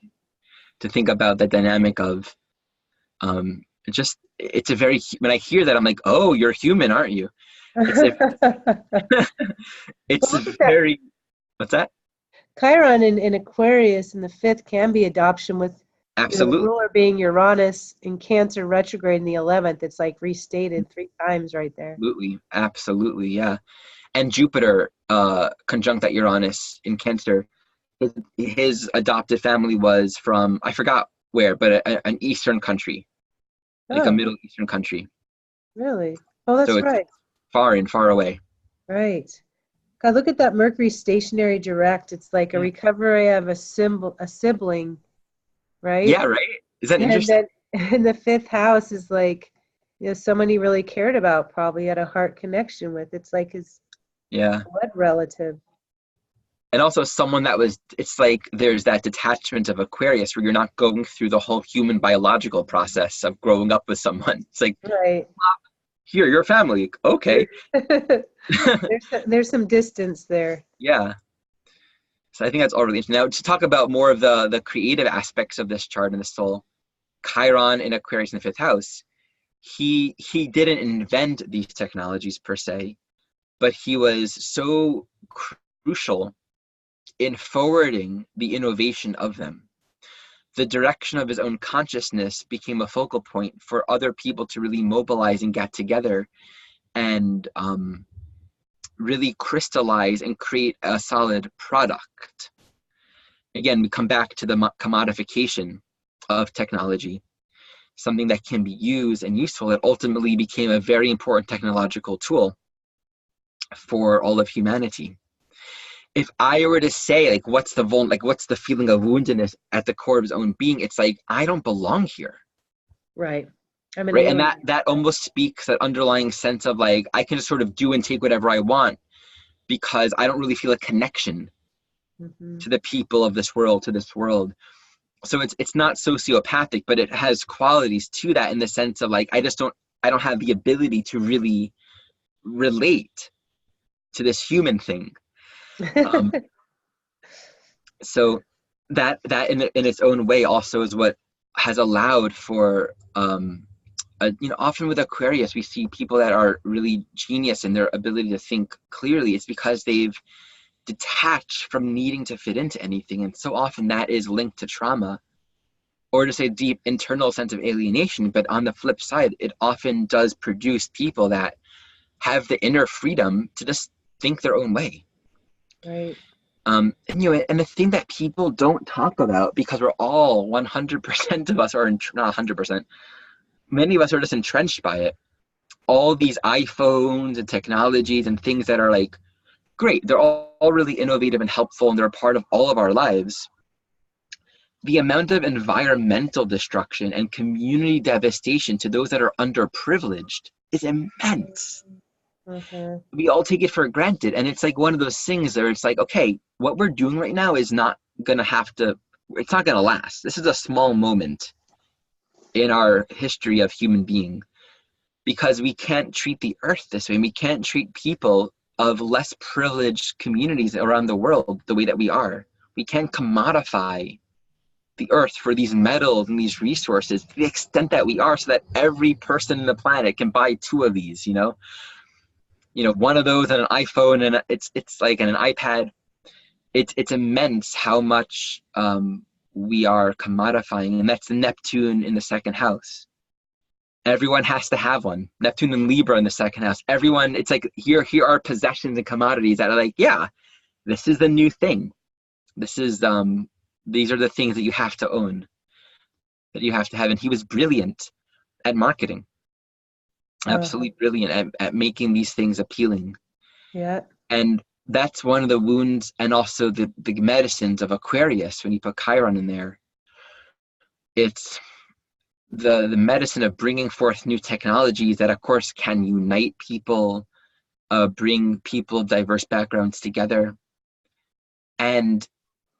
To think about the dynamic of it's a very, when I hear that, I'm like, oh, you're human, aren't you? What's that? Chiron in Aquarius in the 5th can be adoption with The Absolutely. ruler being Uranus in Cancer retrograde in the 11th. It's like restated 3 times right there. Absolutely, yeah. And Jupiter conjunct that Uranus in Cancer. His adopted family was from, I forgot where, but an Eastern country, like a Oh, Middle Eastern country. really? Oh, So that's it's right. far and far away. Right. God, look at that Mercury stationary direct. It's like a Yeah. recovery of a sibling, right? Yeah, right? Is that And interesting? then in the 5th house is like, someone he really cared about, probably had a heart connection with. It's like his Yeah. blood relative. And also someone that was, it's like there's that detachment of Aquarius where you're not going through the whole human biological process of growing up with someone. It's like, Right. here, your family. Okay. There's some distance there. Yeah. So I think that's all really interesting. Now, to talk about more of the creative aspects of this chart and the soul, Chiron in Aquarius in the 5th house, he didn't invent these technologies per se, but he was so crucial in forwarding the innovation of them. The direction of his own consciousness became a focal point for other people to really mobilize and get together and really crystallize and create a solid product. Again, we come back to the commodification of technology, something that can be used and useful. That ultimately became a very important technological tool for all of humanity. If I were to say, like, what's the feeling of woundedness at the core of his own being, it's like, I don't belong here. Right. I'm an Right. And alien. that almost speaks that underlying sense of like, I can just sort of do and take whatever I want because I don't really feel a connection Mm-hmm. to the people of this world, to this world. So it's not sociopathic, but it has qualities to that in the sense of like, I don't have the ability to really relate to this human thing. Um, so that in its own way also is what has allowed for often with Aquarius we see people that are really genius in their ability to think clearly. It's because they've detached from needing to fit into anything, and so often that is linked to trauma or just a deep internal sense of alienation. But on the flip side, it often does produce people that have the inner freedom to just think their own way. Right. And the thing that people don't talk about, because we're all 100% of us are not 100%, many of us are just entrenched by it. All these iPhones and technologies and things that are like great, they're all really innovative and helpful, and they're a part of all of our lives. The amount of environmental destruction and community devastation to those that are underprivileged is immense. Uh-huh. We all take it for granted, and it's like one of those things where it's like, okay, what we're doing right now is not gonna it's not gonna last. This is a small moment in our history of human being, because we can't treat the earth this way. We can't treat people of less privileged communities around the world the way that we are. We can't commodify the earth for these metals and these resources to the extent that we are, so that every person on the planet can buy 2 of these, one of those and an iPhone, and it's like an iPad. It's immense how much we are commodifying, and that's the Neptune in the 2nd house. Everyone has to have one. Neptune and Libra in the 2nd house. Everyone, it's like here are possessions and commodities that are like, yeah, this is the new thing. This is these are the things that you have to own, that you have to have. And he was brilliant at marketing, Uh-huh. absolutely brilliant at making these things appealing. Yeah. And that's one of the wounds and also the medicines of Aquarius when you put Chiron in there. It's the medicine of bringing forth new technologies that, of course, can unite people, bring people of diverse backgrounds together. And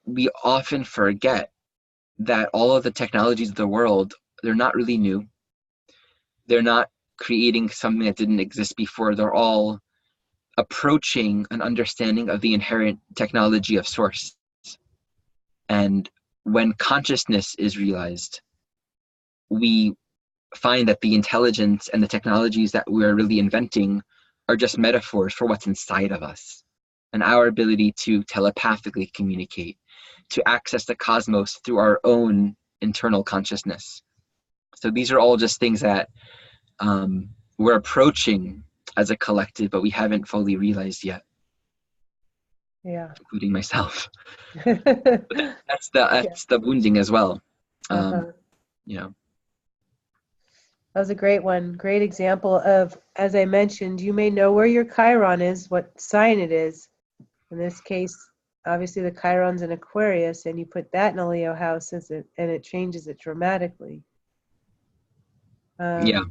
we often forget that all of the technologies of the world, they're not really new. They're not creating something that didn't exist before. They're all approaching an understanding of the inherent technology of source. And when consciousness is realized, we find that the intelligence and the technologies that we're really inventing are just metaphors for what's inside of us, and our ability to telepathically communicate, to access the cosmos through our own internal consciousness. So these are all just things that we're approaching as a collective, but we haven't fully realized yet. Yeah. Including myself. But that's the wounding as well. You know. That was a great one. Great example of, as I mentioned, you may know where your Chiron is, what sign it is. In this case, obviously the Chiron's in Aquarius, and you put that in a Leo house, and it changes it dramatically. Yeah.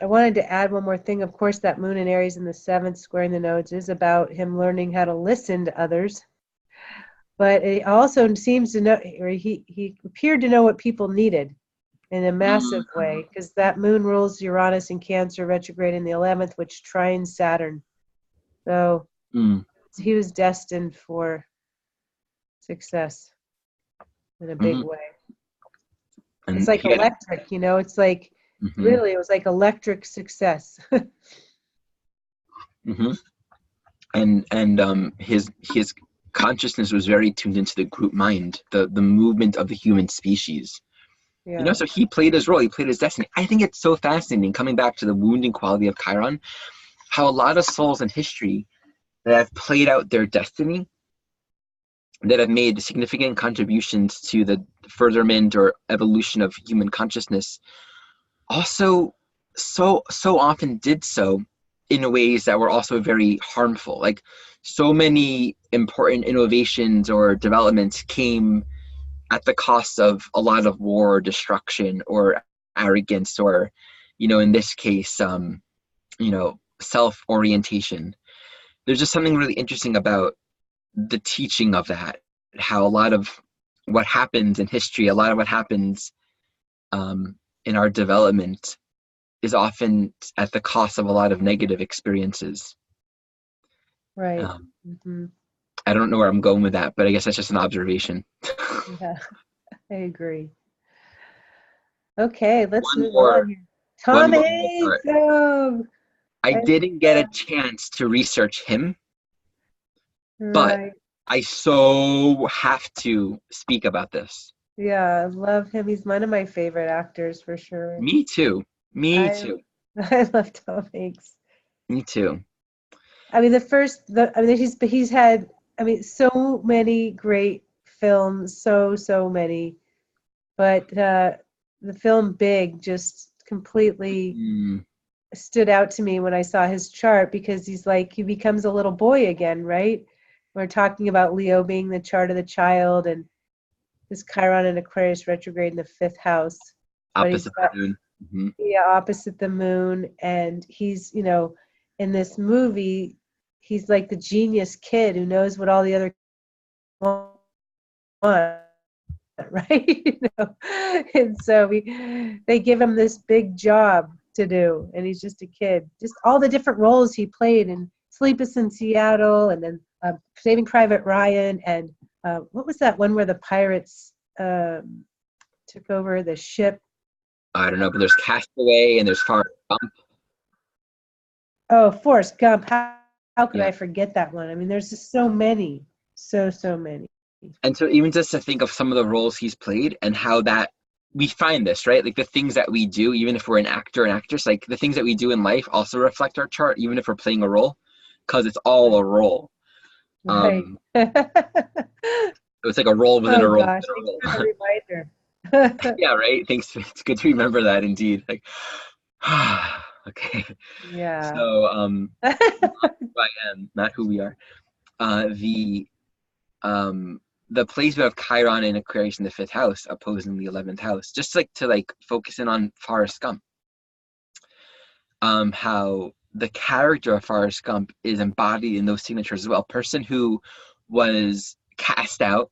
I wanted to add one more thing. Of course, that moon in Aries in the 7th, squaring the nodes, is about him learning how to listen to others. But it also seems to know, or he appeared to know what people needed in a massive way, because that moon rules Uranus in Cancer, retrograde in the 11th, which trines Saturn. So he was destined for success in a big way. And it's like electric, you know, it's like, really, it was like electric success. And his consciousness was very tuned into the group mind, the movement of the human species. Yeah. You know, so he played his role, he played his destiny. I think it's so fascinating, coming back to the wounding quality of Chiron, how a lot of souls in history that have played out their destiny, that have made significant contributions to the furtherment or evolution of human consciousness, also so often did so in ways that were also very harmful. Like, so many important innovations or developments came at the cost of a lot of war or destruction or arrogance, or, you know, in this case, you know, self-orientation. There's just something really interesting about the teaching of that, how a lot of what happens in history, a lot of what happens in our development is often at the cost of a lot of negative experiences. Right. I don't know where I'm going with that, but I guess that's just an observation. Yeah, I agree. Okay, let's move on here. Tom Hanks. I didn't get a chance to research him, but I so have to speak about this. Yeah, I love him. He's one of my favorite actors for sure. Me too. I love Tom Hanks. Me too. I mean, he's had, I mean, so many great films, so many, but the film Big just completely stood out to me when I saw his chart, because he becomes a little boy again, right? We're talking about Leo being the chart of the child, and this Chiron and Aquarius retrograde in the 5th house. Opposite the moon. Yeah, opposite the moon. And he's, you know, in this movie, he's like the genius kid who knows what all the other want, right? You know? And so they give him this big job to do, and he's just a kid. Just all the different roles he played in Sleepless in Seattle, and then Saving Private Ryan, and what was that one where the pirates took over the ship? I don't know, but there's Castaway and there's Forrest Gump. Oh, Forrest Gump. How could I forget that one? I mean, there's just so many. So many. And so even just to think of some of the roles he's played and how that we find this, right? Like the things that we do, even if we're an actor and actress, like the things that we do in life also reflect our chart, even if we're playing a role, because it's all a role. Right. It's like a role within a role. Gosh, thanks for the reminder. Yeah, right. Thanks. It's good to remember that, indeed. Like, okay. Yeah. So, not who I am, not who we are. The placement of Chiron and Aquarius in the 5th house, opposing the 11th house, just to focus in on Forrest Gump. How the character of Forrest Gump is embodied in those signatures as well. A person who was cast out.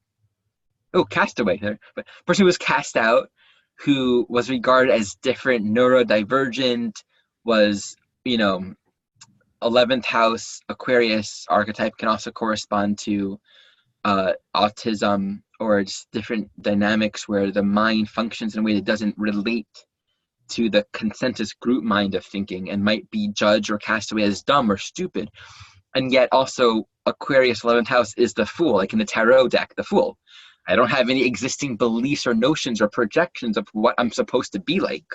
Oh, Castaway there. But person who was cast out, who was regarded as different, neurodivergent, was, 11th house Aquarius archetype can also correspond to autism, or just different dynamics where the mind functions in a way that doesn't relate to the consensus group mind of thinking, and might be judged or cast away as dumb or stupid. And yet also Aquarius 11th house is the Fool, like in the tarot deck, the Fool. I don't have any existing beliefs or notions or projections of what I'm supposed to be like.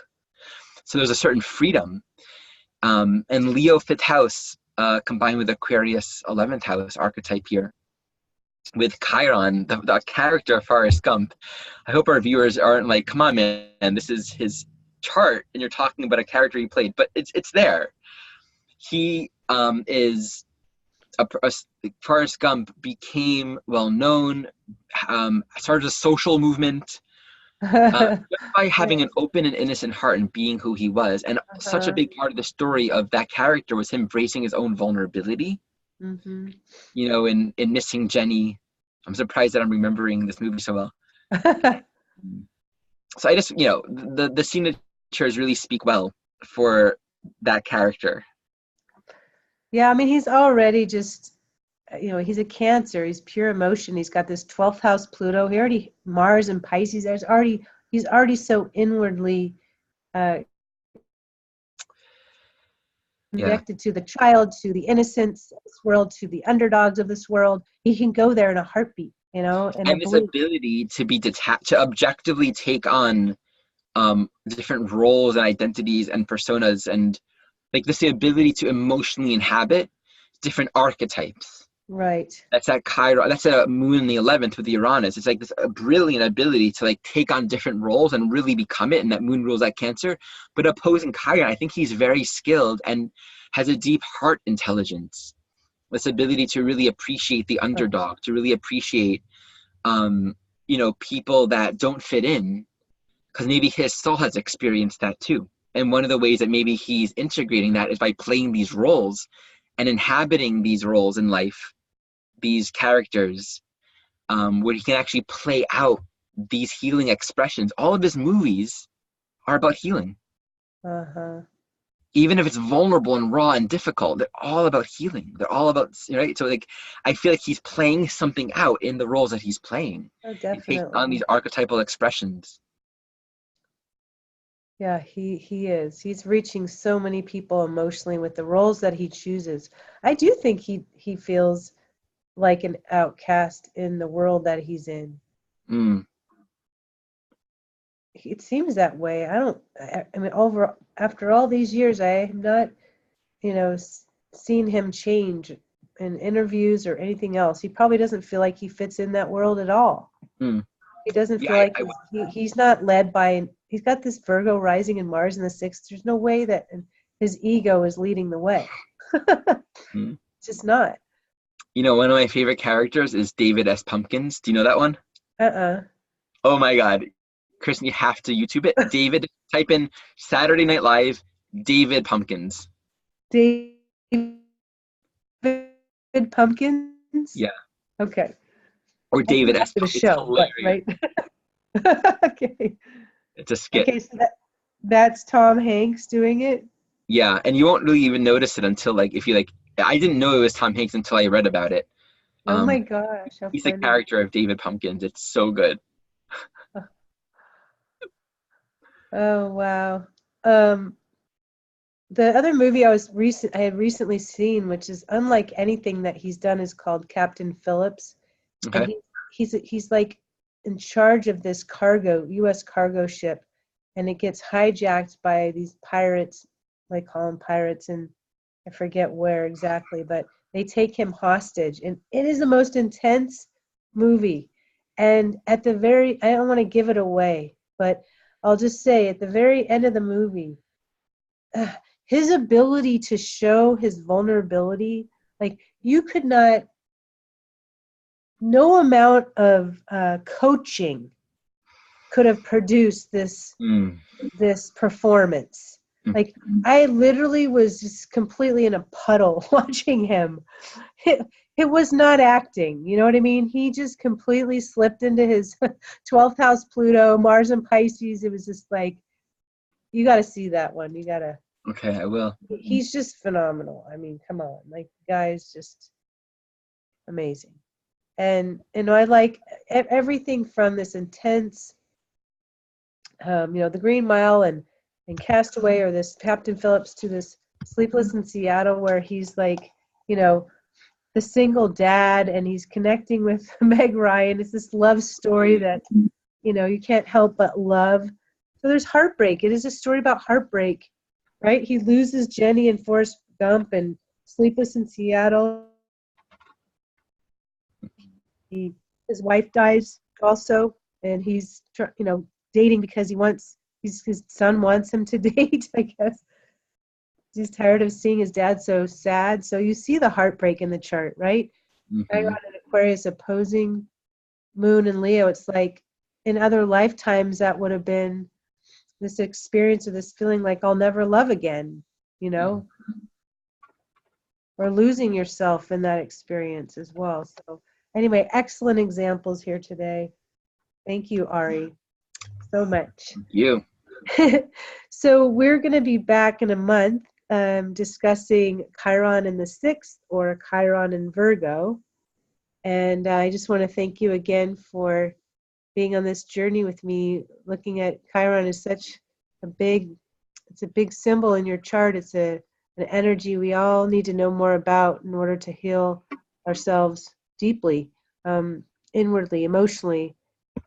So there's a certain freedom. And Leo 5th house combined with Aquarius 11th house archetype here with Chiron, the character of Forrest Gump. I hope our viewers aren't like, come on, man, this is his chart and you're talking about a character he played, but it's there. He is Forrest Gump became well known, started a social movement just by having an open and innocent heart and being who he was. And such a big part of the story of that character was him embracing his own vulnerability. You know, in Missing Jenny. I'm surprised that I'm remembering this movie so well. So I just, you know, the signatures really speak well for that character. Yeah, I mean, he's already just, you know, he's a Cancer. He's pure emotion. He's got this 12th house Pluto. He already, Mars and Pisces. He's already so inwardly connected to the child, to the innocence of this world, to the underdogs of this world. He can go there in a heartbeat, you know. And this ability to be detached, to objectively take on different roles and identities and personas, and like this, the ability to emotionally inhabit different archetypes. Right. That's that Chiron. That's a moon in the 11th with the Uranus. It's like this brilliant ability to like take on different roles and really become it. And that moon rules that Cancer. But opposing Chiron, I think he's very skilled and has a deep heart intelligence. This ability to really appreciate the underdog, to really appreciate, you know, people that don't fit in, because maybe his soul has experienced that too. And one of the ways that maybe he's integrating that is by playing these roles and inhabiting these roles in life, these characters, where he can actually play out these healing expressions. All of his movies are about healing. Even if it's vulnerable and raw and difficult, they're all about healing. They're all about, right? So like, I feel like he's playing something out in the roles that he's playing. Oh, definitely. Taking on these archetypal expressions. Yeah, he is. He's reaching so many people emotionally with the roles that he chooses. I do think he feels like an outcast in the world that he's in. It seems that way. I mean, after all these years, I have not, you know, seen him change in interviews or anything else. He probably doesn't feel like he fits in that world at all. He doesn't feel like he's not led by, he's got this Virgo rising in Mars in the 6th. There's no way that his ego is leading the way. It's just not. You know, one of my favorite characters is David S. Pumpkins. Do you know that one? Oh my God. Kristin, you have to YouTube it. David, type in Saturday Night Live, David Pumpkins. David Pumpkins? Yeah. Okay. Or David S. The show, right? Okay. It's a skit. Okay, so that's Tom Hanks doing it? Yeah, and you won't really even notice it until, like, if you, like, I didn't know it was Tom Hanks until I read about it. Oh my gosh, how he's funny. the character of David Pumpkins. It's so good. Oh, wow. The other movie I had recently seen, which is unlike anything that he's done, is called Captain Phillips. Okay. And he's like in charge of this U.S. cargo ship, and it gets hijacked by these pirates. They call them pirates, and I forget where exactly, but they take him hostage, and it is the most intense movie. And at the I don't want to give it away, but I'll just say at the very end of the movie, his ability to show his vulnerability, like you could not, no amount of coaching could have produced this performance. Like I literally was just completely in a puddle watching him. It was not acting, you know what I mean? He just completely slipped into his 12th house Pluto, Mars and Pisces. It was just like, you got to see that one. You got to. Okay, I will. He's just phenomenal. I mean, come on. Like, the guy's just amazing. And I like everything from this intense, the Green Mile and Castaway, or this Captain Phillips, to this Sleepless in Seattle, where he's like, the single dad, and he's connecting with Meg Ryan. It's this love story that, you know, you can't help but love. So there's heartbreak. It is a story about heartbreak, right? He loses Jenny and Forrest Gump and Sleepless in Seattle. His wife dies also, and he's, you know, dating because his son wants him to date, I guess. He's tired of seeing his dad so sad. So you see the heartbreak in the chart, right? Chiron and Aquarius opposing Moon and Leo. It's like in other lifetimes that would have been this experience of this feeling like I'll never love again, you know, or losing yourself in that experience as well. So anyway, excellent examples here today. Thank you, Ari, so much. Thank you. So we're going to be back in a month discussing Chiron in the 6th or Chiron in Virgo. And I just want to thank you again for being on this journey with me, looking at Chiron as such it's a big symbol in your chart. It's an energy we all need to know more about in order to heal ourselves deeply, inwardly, emotionally.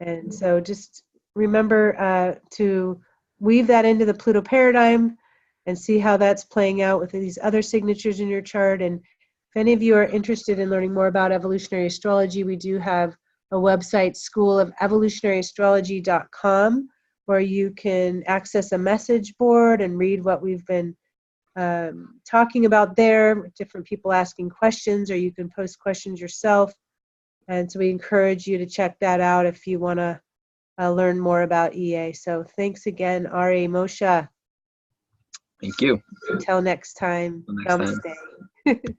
And so just remember to weave that into the Pluto paradigm and see how that's playing out with these other signatures in your chart. And if any of you are interested in learning more about evolutionary astrology, we do have a website, schoolofevolutionaryastrology.com, where you can access a message board and read what we've been talking about there, different people asking questions, or you can post questions yourself. And so we encourage you to check that out if you want to learn more about EA. So thanks again, Ari Moshe. Thank you. Until next time, Until next time. namaste.